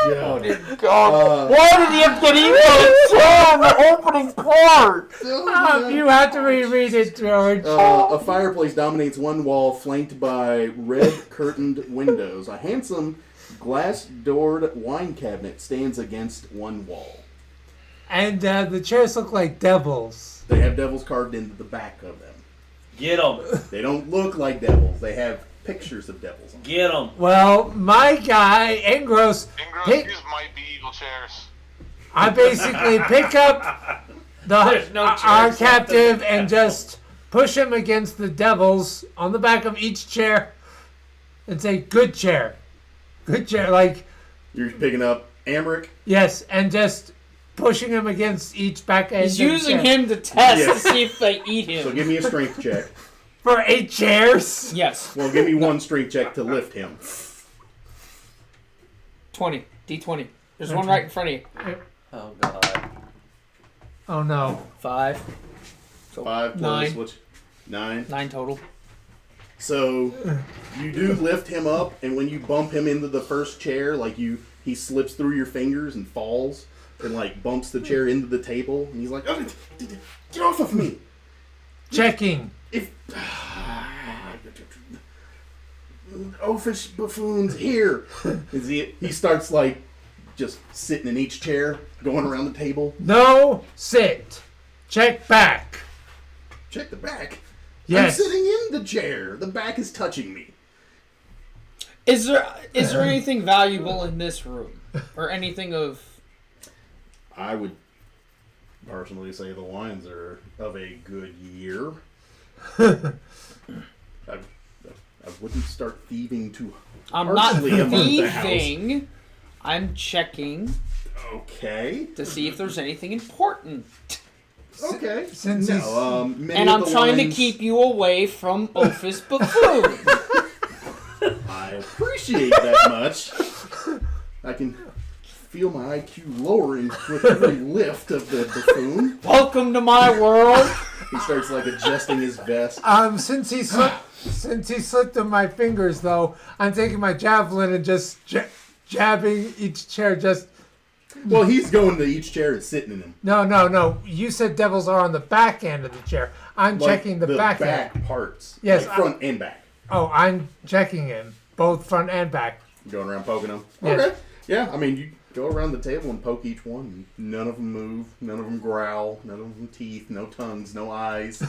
S1: Yeah.
S4: God. Why did he have to get evil in the opening part?
S3: You have to reread it, George.
S1: A fireplace dominates one wall, flanked by red curtained windows. A handsome glass-doored wine cabinet stands against one wall.
S3: And the chairs look like devils.
S1: They have devils carved into the back of them.
S5: Get them.
S1: They don't look like devils. They have pictures of devils on them.
S5: Get them.
S3: Well, my guy, Ingros,
S2: These might be evil chairs.
S3: I basically pick up
S5: There's no
S3: our
S5: chairs.
S3: captive and just push him against the devils on the back of each chair and say, good chair. Good chair. Like,
S1: You're picking up Amric.
S3: yes, and just pushing him against each back end.
S4: He's
S3: of the
S4: using
S3: chair.
S4: him to test
S1: Yes.
S4: to see if they eat him.
S1: So give me a strength check.
S3: For 8 chairs?
S4: Yes.
S1: Well, give me one strength check to lift him.
S4: 20. D20. There's one right in front of you.
S5: Oh god.
S3: Oh no.
S4: 5. So
S1: 5 plus
S4: 9.
S1: which 9.
S4: 9 total.
S1: So you do lift him up, and when you bump him into the first chair, like he slips through your fingers and falls, and like bumps the chair into the table, and he's like, "Oh, get off of me!"
S3: Checking.
S1: If oafish buffoons here, he starts like just sitting in each chair, going around the table.
S3: No, sit. Check back.
S1: Check the back.
S3: Yes.
S1: I'm sitting in the chair. The back is touching me.
S4: Is there anything valuable in this room? Or anything of...
S1: I would personally say the wines are of a good year. I wouldn't start thieving too
S4: I'm not
S1: harshly among the house.
S4: thieving. I'm checking
S1: Okay.
S4: to see if there's anything important.
S1: Okay.
S3: Since he's-
S1: many
S4: And
S1: of
S4: I'm
S1: the
S4: trying to
S1: wines-
S4: keep you away from Ophis Buffoon.
S1: I appreciate that much. I can feel my IQ lowering with every lift of the buffoon.
S4: Welcome to my world.
S1: He starts like adjusting his vest.
S3: Since he slipped on my fingers, though, I'm taking my javelin and just jabbing each chair. Just
S1: Well, he's going to each chair and sitting in them.
S3: no. You said devils are on the back end of the chair. I'm
S1: Like
S3: checking the back end.
S1: parts.
S3: Yes,
S1: Like front and back.
S3: Oh, I'm checking him, both front and back.
S1: Going around poking them.
S3: Yes.
S1: Okay. Yeah, I mean, you go around the table and poke each one. And none of them move. None of them growl. None of them teeth. No tongues. No eyes.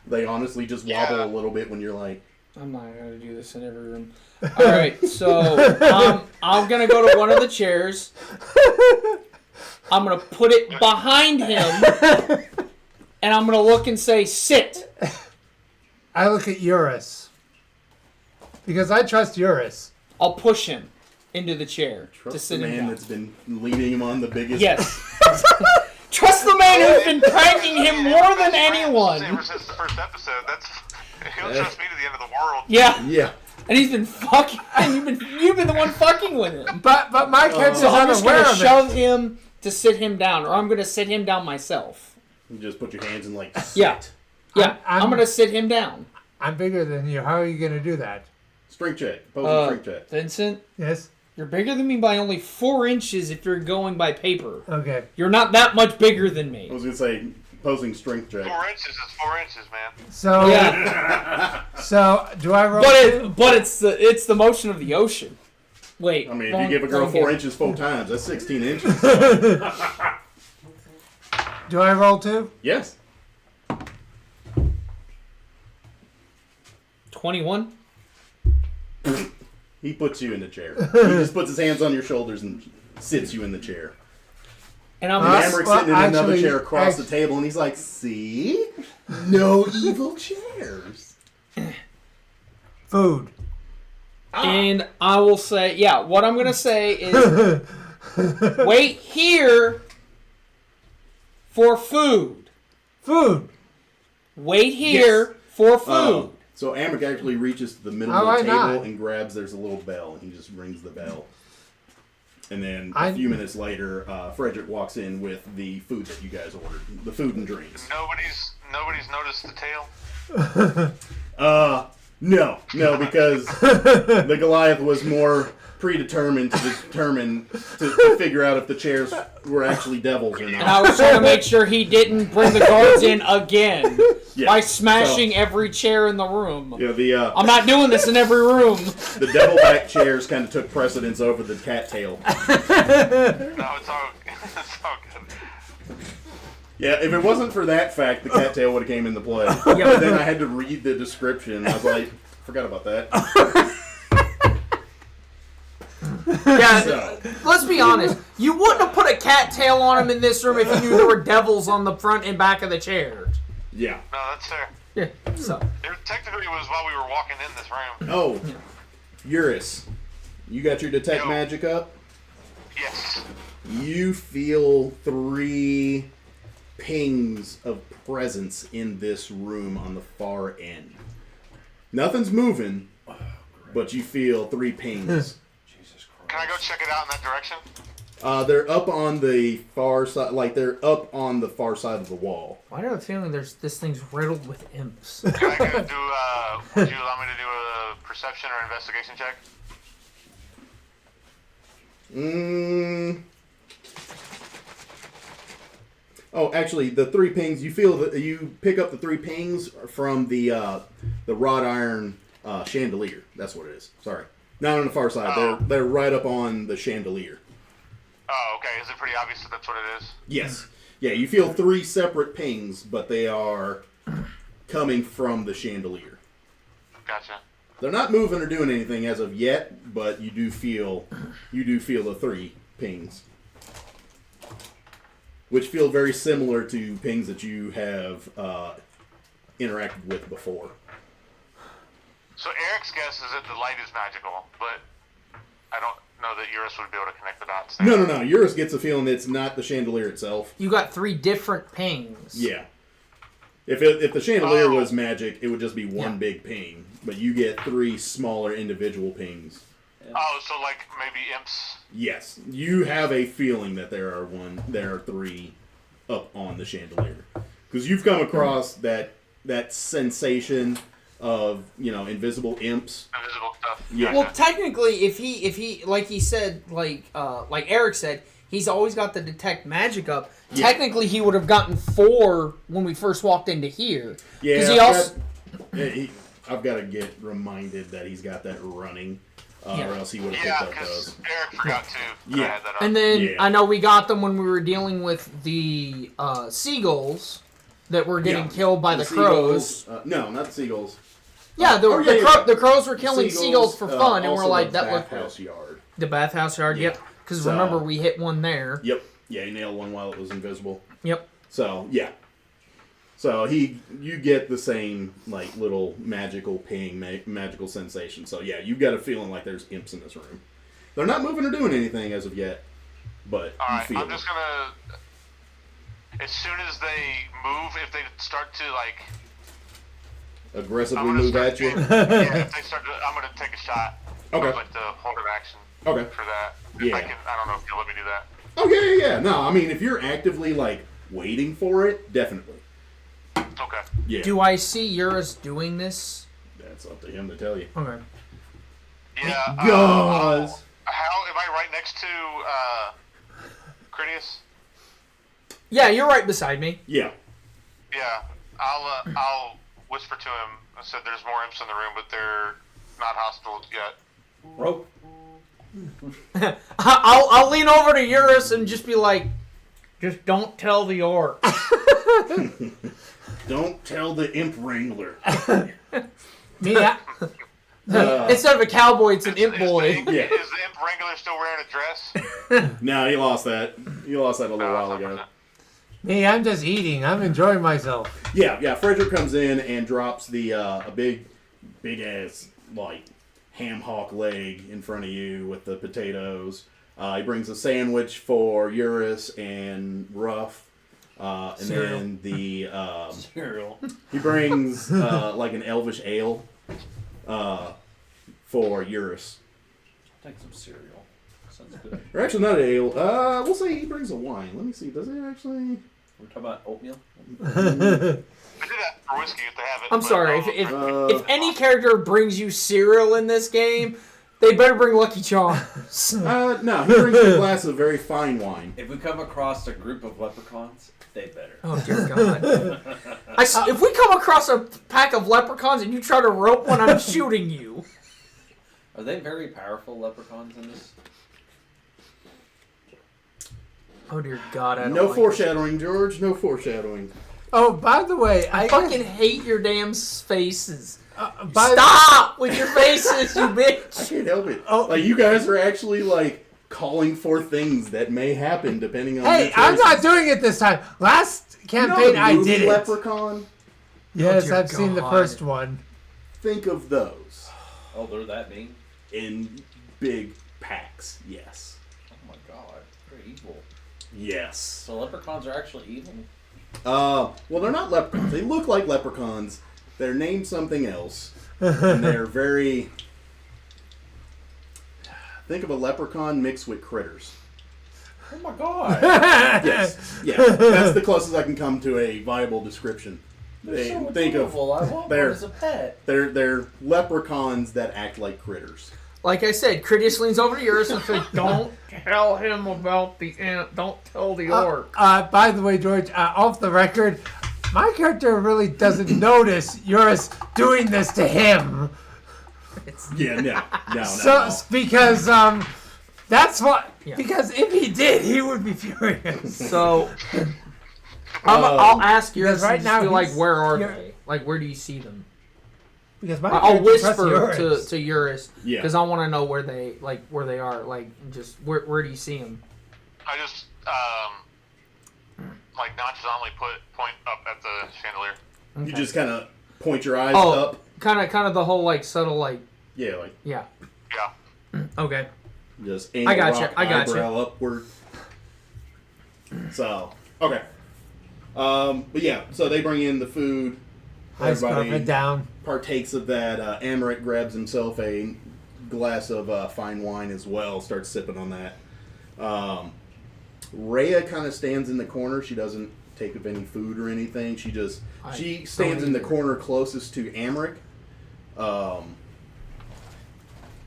S1: They honestly just wobble
S2: Yeah.
S1: a little bit when you're like,
S4: I'm not going to do this in every room. All right, so I'm going to go to one of the chairs. I'm going to put it behind him. And I'm going to look and say, sit.
S3: I look at Eurus because I trust Eurus.
S4: I'll push him into the chair to
S1: trust the
S4: sit him
S1: man
S4: down.
S1: that's been leading him on the biggest.
S4: Yes. Trust the man who's been pranking him more than anyone.
S2: Ever since the first episode, he'll trust me to the end of the world.
S4: Yeah.
S1: Yeah.
S4: And he's been fucking. And you've been the one fucking with him.
S3: But my character's
S4: So I'm just
S3: unaware
S4: gonna
S3: of it.
S4: shove him to sit him down, or I'm gonna sit him down myself.
S1: You just put your hands in like.
S4: Yeah.
S1: sit.
S4: Yeah.
S3: I'm-
S4: I'm gonna sit him down.
S3: I'm bigger than you. How are you going to do that?
S1: Strength check. Opposing strength check.
S4: Vincent,
S3: Yes.
S4: you're bigger than me by only 4 inches if you're going by paper.
S3: Okay.
S4: You're not that much bigger than
S1: I
S4: me.
S1: was gonna say, opposing strength check.
S2: 4 inches is 4 inches, man.
S3: So
S4: Yeah,
S3: so do I roll?
S4: but it's the motion of the ocean. Wait.
S1: I mean, if you give a girl 4 inches 4 times, that's 16 inches.
S3: Do I roll 2?
S1: Yes.
S4: 21.
S1: He puts you in the chair. He just puts his hands on your shoulders and sits you in the chair.
S4: And I'm
S1: And Amric's sitting in another
S3: actually-
S1: chair across the table, and he's like, "See, no evil chairs."
S3: Food.
S4: And I will say, yeah, what I'm going to say is wait here for food.
S3: Food.
S4: Wait here for food.
S1: So Amric actually reaches to the middle
S3: How
S1: of the
S3: do I
S1: table
S3: not?
S1: and grabs. There's a little bell, and he just rings the bell. And then
S3: I-
S1: a few minutes later, Frederick walks in with the food that you guys ordered, the food and drinks.
S2: Nobody's noticed the tail.
S1: No, because the Goliath was more predetermined to figure out if the chairs were actually devils or
S4: And
S1: not.
S4: I was trying to make sure he didn't bring the guards in again
S1: Yeah,
S4: by smashing
S1: so,
S4: every chair in the room.
S1: yeah,
S4: I'm not doing this in every room.
S1: the devil-back chairs kind of took precedence over the cattail.
S2: No, it's all good.
S1: Yeah, if it wasn't for that fact, the cattail would have came into play. But then I had to read the description, and I was like, forgot about that.
S4: Yeah,
S1: So,
S4: let's be honest. You wouldn't have put a cattail on him in this room if you knew there were devils on the front and back of the chairs.
S1: yeah.
S2: No, that's fair.
S4: Yeah, so.
S2: It technically was while we were walking in this room.
S1: Oh, Eurus, you got your detect
S2: Yo.
S1: magic up?
S2: Yes.
S1: You feel 3 pings of presence in this room on the far end. Nothing's moving, but you feel 3 pings.
S2: Can I go check it out in that direction?
S1: They're up on the far side, like they're up on the far side of the wall.
S4: Why do I have a feeling this thing's riddled with imps?
S2: Can I go do, would you allow me to do a perception or investigation check?
S1: Oh, actually, the 3 pings, you feel that you pick up the 3 pings from the wrought iron chandelier. That's what it is. Sorry. Not on the far side.
S2: Oh.
S1: They're right up on the chandelier.
S2: Oh, okay. Is it pretty obvious that that's what it is?
S1: Yes. Yeah, you feel 3 separate pings, but they are coming from the chandelier.
S2: Gotcha.
S1: They're not moving or doing anything as of yet, but you do feel the 3 pings, which feel very similar to pings that you have interacted with before.
S2: So Eric's guess is that the light is magical, but I don't know that Eurus would be able to connect the dots there.
S1: No. Eurus gets a feeling it's not the chandelier itself.
S4: You got 3 different pings.
S1: Yeah. If the chandelier
S2: Oh.
S1: was magic, it would just be one big ping. But you get 3 smaller individual pings.
S2: Oh, so like maybe imps.
S1: Yes, you have a feeling that there are 3 up on the chandelier, because you've come across that sensation of invisible imps.
S2: Invisible stuff.
S1: Yeah.
S4: Well, technically, if he like he said, like Eric said, he's always got the detect magic up.
S1: Yeah.
S4: Technically, he would have gotten 4 when we first walked into here.
S1: Yeah,
S4: he also
S1: I've got to get reminded that he's got that running, or else he would have
S2: Yeah,
S1: picked up
S2: because
S1: those.
S2: Eric forgot to.
S1: Yeah.
S2: I had that up.
S4: And then
S1: Yeah.
S4: I know we got them when we were dealing with the seagulls that were getting
S1: Yeah.
S4: killed by the crows.
S1: seagulls, no, not the seagulls.
S4: Yeah,
S1: yeah.
S4: the crows were killing seagulls for fun, and we're
S1: also
S4: like,
S1: the
S4: that looked
S1: bathhouse yard.
S4: the bathhouse yard.
S1: Yeah.
S4: Yep. Because
S1: So-
S4: remember, we hit one there.
S1: Yep. Yeah, he nailed one while it was invisible.
S4: Yep.
S1: So yeah. So you get the same like little magical ping, magical sensation. So yeah, you've got a feeling like there's imps in this room. They're not moving or doing anything as of yet, but
S2: All
S1: you
S2: right,
S1: feel
S2: I'm
S1: it.
S2: just gonna. As soon as they move, if they start to like,
S1: Aggressively
S2: I'm gonna
S1: move
S2: start
S1: at you.
S2: yeah, if they start to, I'm gonna take a shot.
S1: Okay.
S2: Like the hold of action.
S1: Okay.
S2: For that. If
S1: Yeah.
S2: I don't know if you'll let me do that.
S1: Oh yeah. No, I mean if you're actively like waiting for it, definitely.
S2: Okay.
S1: Yeah.
S4: Do I see Eurus doing this?
S1: That's up to him to tell you.
S4: Okay.
S2: Yeah.
S1: Gauze.
S2: How am I right next to Critias?
S4: Yeah, you're right beside me.
S1: Yeah.
S2: Yeah, I'll whisper to him. I said there's more imps in the room, but they're not hostile yet.
S5: Rope.
S4: I'll lean over to Eurus and just be like, just don't tell the orc.
S1: Don't tell the imp wrangler.
S3: Yeah.
S4: Instead of a cowboy, it's an imp boy.
S2: Is the imp wrangler still wearing a dress?
S1: No, he lost that. He lost that a little while ago.
S3: Me, I'm just eating. I'm enjoying myself.
S1: Yeah. Frederick comes in and drops the a big ass like ham hock leg in front of you with the potatoes. He brings a sandwich for Eurus and Ruff. And
S3: Cereal.
S1: then the
S5: Cereal.
S1: he brings like an elvish ale for Eurus.
S5: Take some cereal. Sounds good.
S1: Or actually not an ale. We'll say he brings a wine. Let me see. Does he actually?
S5: We're talking about oatmeal.
S2: I do that for whiskey if they have it.
S4: I'm
S2: but
S4: sorry.
S2: I'll-
S4: If any character brings you cereal in this game, they better bring Lucky Charms.
S1: No, he brings a glass of very fine wine.
S5: If we come across a group of leprechauns, they better.
S4: Oh dear God! If we come across a pack of leprechauns and you try to rope one, I'm shooting you.
S5: Are they very powerful leprechauns in this?
S4: Oh dear God! I don't
S1: No
S4: like
S1: foreshadowing, George. No foreshadowing.
S3: Oh, by the way,
S4: I fucking hate your damn faces.
S3: by
S4: Stop with your faces, you
S1: I
S4: bitch!
S1: can't help it.
S3: Oh.
S1: Like you guys are actually like calling for things that may happen depending on.
S3: Hey,
S1: your
S3: I'm not
S1: choices.
S3: doing it this time. Last
S1: You know
S3: campaign,
S1: the
S3: I
S1: movie
S3: did it.
S1: Leprechaun.
S3: Yes,
S4: Oh, dear
S3: I've seen the
S4: God.
S3: first one.
S1: Think of those
S5: Oh, they're that mean?
S1: in big packs. Yes.
S5: Oh my God, they're evil.
S1: Yes.
S5: So leprechauns are actually evil?
S1: Well, they're not leprechauns. They look like leprechauns. They're named something else. And they're very... Think of a leprechaun mixed with critters.
S5: Oh my God.
S1: Yes. Yeah. That's the closest I can come to a viable description.
S5: They're so
S1: Think of...
S5: adorable. I want
S1: they're-
S5: one as a pet.
S1: They're leprechauns that act like critters.
S4: Like I said, Critius leans over to yours and says, "Don't tell him about the ant. Don't tell the orc."
S3: By the way, George, off the record, my character really doesn't notice Eurus doing this to him.
S1: Yeah, no.
S3: So because that's what.
S4: Yeah.
S3: Because if he did, he would be furious.
S4: So I'll ask yours
S3: right
S4: right
S3: now
S4: now. Like,
S3: he's-
S4: where are
S3: you're-
S4: they? Like, where do you see them?
S3: Because my
S4: I'll
S3: character trusts
S4: whisper
S3: Eurus.
S4: to Eurus
S1: Yeah.
S4: because I want to know where they are. Like, just where do you see them?
S2: I just like nonchalantly point up at the chandelier.
S1: You just kind of point your eyes
S4: Oh,
S1: up.
S4: kind of the whole like subtle like
S1: Yeah, like
S4: yeah.
S2: Yeah.
S4: Okay.
S1: just aim
S4: I
S1: a
S4: gotcha,
S1: rock
S4: I gotcha.
S1: eyebrow upward. So, okay. But yeah, so they bring in the food.
S3: I scarf
S1: Everybody
S3: it down.
S1: partakes of that. Amaric grabs himself a glass of fine wine as well, starts sipping on that. Rhea kind of stands in the corner. She doesn't take up any food or anything. She stands in the corner closest to Amaric.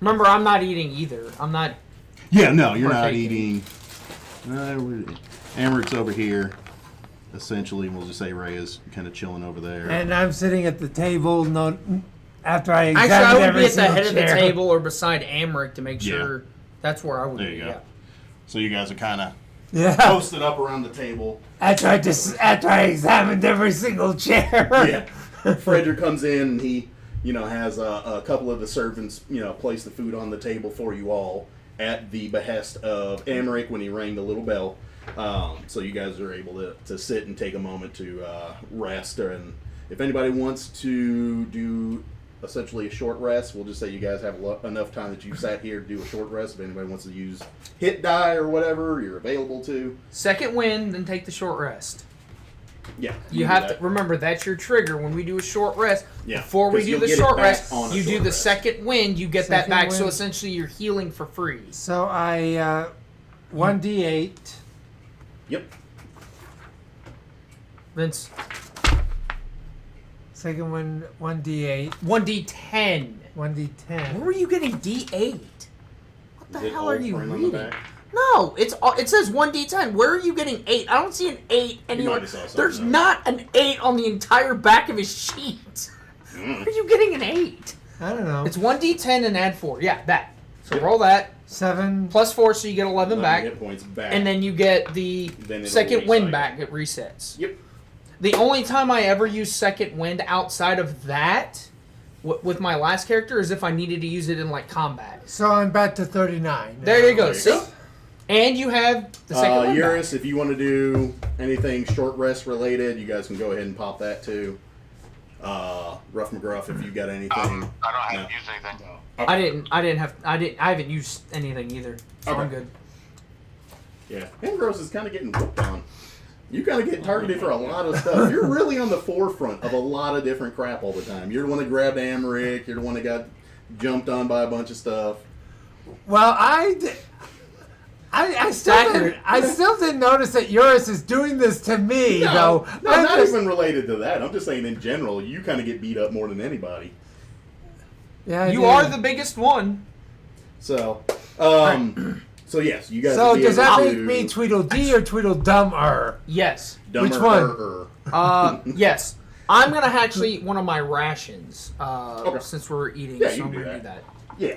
S4: Remember, I'm not eating either. I'm not.
S1: Yeah, no, you're not
S4: Partaking.
S1: eating. Amaric's over here. Essentially, we'll just say Rhea's kind of chilling over there.
S3: And I'm sitting at the table. No, after I
S4: Actually,
S3: examined
S4: I would
S3: every
S4: be at the
S3: single
S4: head of the
S3: chair.
S4: table or beside Amric to make
S1: Yeah.
S4: sure that's where I would
S1: There
S4: be.
S1: you go.
S4: Yeah.
S1: So you guys are kind of
S3: Yeah.
S1: posted up around the table.
S3: After I examined every single chair.
S1: Yeah. Frederick comes in and he, has a couple of the servants, place the food on the table for you all at the behest of Amaric when he rang the little bell. So you guys are able to sit and take a moment to rest. And if anybody wants to do essentially a short rest, we'll just say you guys have enough time that you've sat here to do a short rest. If anybody wants to use hit die or whatever, you're available to.
S4: Second win, then take the short rest.
S1: Yeah.
S4: You
S1: can
S4: have
S1: do
S4: to
S1: that.
S4: remember that's your trigger when we do a short rest.
S1: Yeah,
S4: Before we
S1: 'cause
S4: do
S1: you'll
S4: the
S1: get it
S4: short
S1: back
S4: rest,
S1: on a
S4: you do
S1: short
S4: the
S1: rest.
S4: second win. You get that
S3: Second
S4: back. So
S3: win.
S4: essentially, you're healing for free.
S3: So I 1d8.
S1: Yep.
S4: Vince,
S3: Second one 1d8.
S4: 1d10.
S3: 1d10.
S4: Where were you getting d8? What the
S1: Is it
S4: hell
S1: all
S4: are you
S1: print on the
S4: reading?
S1: back?
S4: No, it says 1d10. Where are you getting 8? I don't see an 8 anywhere.
S1: might have saw something
S4: There's
S1: else.
S4: not an 8 on the entire back of his sheet. Where are you getting an 8?
S3: I don't know.
S4: It's 1d10 and add 4. Yeah, that. So roll that.
S3: 7.
S4: Plus 4, so you get 11 back.
S1: Hit points back.
S4: And then you get the
S1: Then it'll
S4: second wind
S1: recycle.
S4: back. It resets.
S1: Yep.
S4: The only time I ever use second wind outside of that with my last character is if I needed to use it in like combat.
S3: So I'm back to 39.
S4: There you go.
S1: There you
S4: See?
S1: go.
S4: And you have the second wind back.
S1: Eurus, if you want to do anything short rest related, you guys can go ahead and pop that too. Rough McGruff, if you got anything.
S2: I don't have
S1: No.
S2: to use anything.
S4: I haven't used anything either. So I'm
S1: Okay.
S4: good.
S1: Yeah, Ambrose is kind of getting whooped on. You kind of get targeted for a lot of stuff. You're really on the forefront of a lot of different crap all the time. You're the one that grabbed Amaric. You're the one that got jumped on by a bunch of stuff.
S3: Well, I still didn't notice that Eurus is doing this to me, though.
S1: No,
S3: I'm
S1: not
S3: just-
S1: even related to that. I'm just saying in general, you kind of get beat up more than anybody.
S3: Yeah, I
S4: You
S3: did.
S4: are the biggest one.
S1: So, so yes, you guys.
S3: So
S1: would be
S3: does that
S1: able
S3: make
S1: to
S3: me Tweedledee or Tweedledummer?
S4: Yes.
S1: dumber
S3: which one?
S1: her.
S4: Yes. I'm going to actually eat one of my rations
S1: Okay.
S4: since we're eating.
S1: Yeah,
S4: so
S1: you
S4: I'm
S1: can do
S4: going to do
S1: that.
S4: that.
S1: Yeah,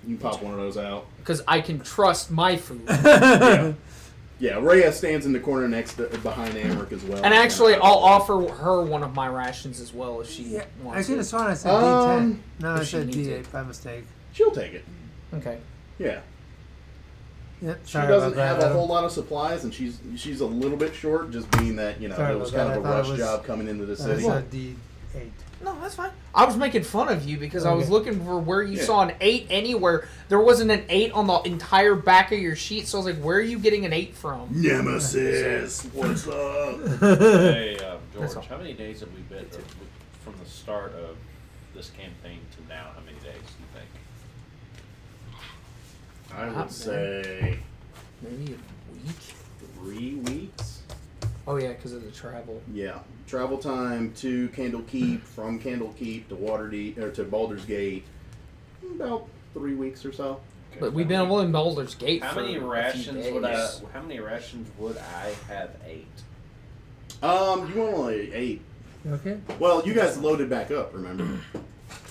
S1: you can pop one of those out.
S4: Because I can trust my food.
S1: Yeah, yeah. Rhea stands in the corner next to behind Amaric as well.
S4: And actually, I'll offer her one of my rations as well if she
S3: Yeah, I
S4: wants
S3: could have
S4: it.
S3: sworn I said D10. No, I
S4: if she
S3: said
S4: needs
S3: D8
S4: it.
S3: by mistake.
S1: She'll take it.
S4: Okay.
S1: Yeah.
S3: Yep,
S1: She
S3: sorry
S1: doesn't
S3: about
S1: have
S3: that,
S1: a whole
S3: Adam.
S1: lot of supplies, and she's a little bit short, just being that
S3: Sorry
S1: it was
S3: about
S1: kind of
S3: that.
S1: a
S3: I thought
S1: rush
S3: it was-
S1: job coming into the
S3: I
S1: city.
S3: said D8.
S4: No, that's fine. I was making fun of you because I was
S3: Okay.
S4: looking for where you
S1: Yeah.
S4: saw an 8 anywhere. There wasn't an 8 on the entire back of your sheet, so I was like, where are you getting an 8 from?
S1: Nemesis, what's up?
S5: Hey,
S4: That's all.
S5: George, how many days have we been from the start of this campaign to now? How many days do you think?
S1: I would say
S4: Maybe a week?
S1: 3 weeks.
S4: Oh, yeah, because of the travel.
S1: Yeah, travel time to Candlekeep, from Candlekeep to Waterdeep or to Baldur's Gate, about 3 weeks or so.
S4: But we've been in Baldur's Gate
S5: How
S4: for
S5: many
S4: a few
S5: rations
S4: days.
S5: would I? How many rations would I have ate?
S1: You only 8.
S3: Okay.
S1: Well, you guys loaded back up, remember?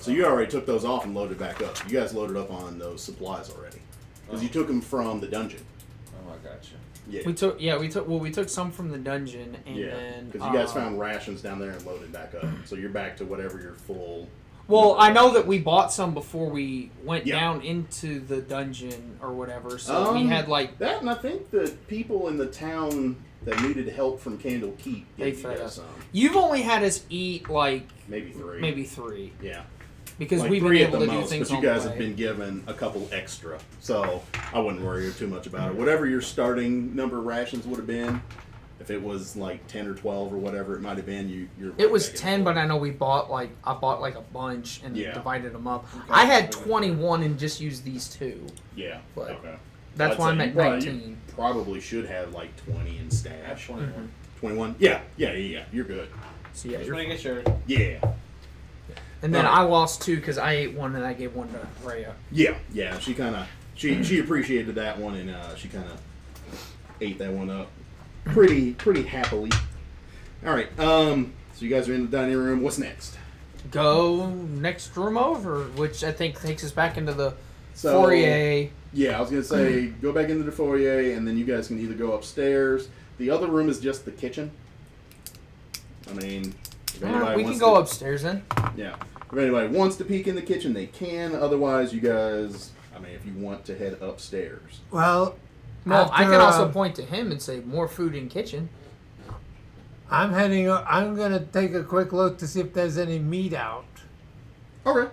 S1: So you already took those off and loaded back up. You guys loaded up on those supplies already because you took them from the dungeon.
S5: Oh, I gotcha.
S1: Yeah.
S4: We took some from the dungeon and
S1: Yeah,
S4: then
S1: because you guys found rations down there and loaded back up, so you're back to whatever your full.
S4: Well, I know that we bought some before we went
S1: Yeah.
S4: down into the dungeon or whatever. So we had like
S1: that, and I think the people in the town that needed help from Candlekeep
S4: They
S1: gave you
S4: fed
S1: guys
S4: us.
S1: some,
S4: You've only had us eat like
S1: maybe 3.
S4: maybe 3
S1: Yeah,
S4: because
S1: like
S4: we've been
S1: 3 at
S4: able
S1: the
S4: to do
S1: most.
S4: things
S1: But you
S4: on
S1: guys
S4: the
S1: have
S4: way.
S1: been given a couple extra, so I wouldn't worry too much about it. Whatever your starting number of rations would have been, if it was like 10 or 12 or whatever it might have been, you're.
S4: It was
S1: right back in
S4: 10,
S1: the
S4: but
S1: floor.
S4: I know I bought like a bunch and
S1: Yeah.
S4: divided them up. I had 21 and just used these 2.
S1: Yeah.
S4: But
S1: okay.
S4: That's
S1: I'd
S4: why
S1: say
S4: I'm
S1: you
S4: at
S1: probably-
S4: 19.
S1: You probably should have like 20 in
S5: I have
S1: stash.
S5: 21.
S1: 21? Yeah. You're good.
S4: So yeah,
S5: Just
S4: you're
S5: making sure.
S1: Yeah.
S4: and then
S1: Alright.
S4: I lost 2 because I ate one and I gave one to Rhea.
S1: Yeah. She kind of she appreciated that one, and she kind of ate that one up pretty happily. All right. So you guys are in the dining room. What's next?
S4: Go next room over, which I think takes us back into the
S1: So,
S4: foyer.
S1: Yeah, I was gonna say go back into the foyer, and then you guys can either go upstairs. The other room is just the kitchen. I mean, if anybody
S4: We can
S1: wants
S4: go
S1: to,
S4: upstairs then.
S1: Yeah. If anybody wants to peek in the kitchen, they can. Otherwise, you guys, I mean, if you want to head upstairs.
S3: Well,
S4: Well, I
S3: after,
S4: can also point to him and say more food in kitchen.
S3: I'm gonna take a quick look to see if there's any meat out.
S1: Okay.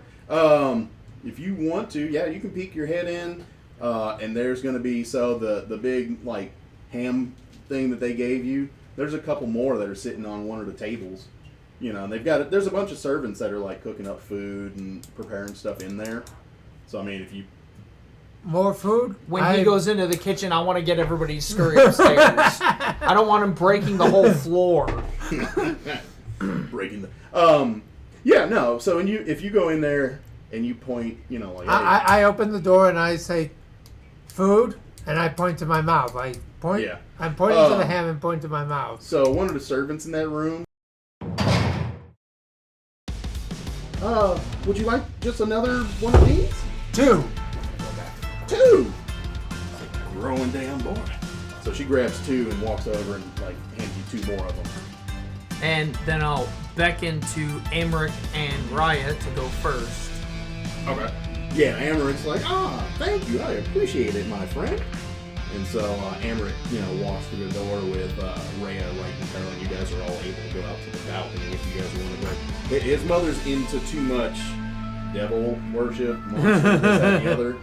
S1: If you want to, yeah, you can peek your head in, and there's going to be the big like ham thing that they gave you. There's a couple more that are sitting on one of the tables. You know, and there's a bunch of servants that are like cooking up food and preparing stuff in there. So I mean, if you
S3: More food?
S4: When he goes into the kitchen, I want to get everybody to scurry upstairs. I don't want him breaking the whole floor.
S1: breaking the yeah, no. So if you go in there and you point, you know, like hey,
S3: I open the door and I say, food? And I point to my mouth. I point.
S1: Yeah.
S3: I'm pointing to the ham and point to my mouth.
S1: So one of the servants in that room. Would you like just another one of these?
S3: 2.
S1: 2. Growing damn boy. So she grabs 2 and walks over and like hands you 2 more of them.
S4: And then I'll beckon to Amric and Raya to go first.
S1: Okay. Yeah, Amaric's like, thank you, I appreciate it, my friend. And so Amaric, walks through the door with Rhea right in front, and you guys are all able to go out to the balcony if you guys want to go. His mother's into too much devil worship, monster, this, that, and the other.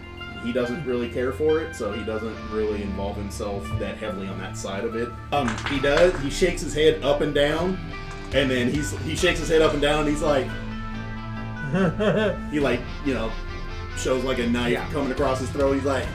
S1: He doesn't really care for it, so he doesn't really involve himself that heavily on that side of it. He does. He shakes his head up and down, and then he shakes his head up and down, and he's like, he shows like a knife coming across his throat. He's like,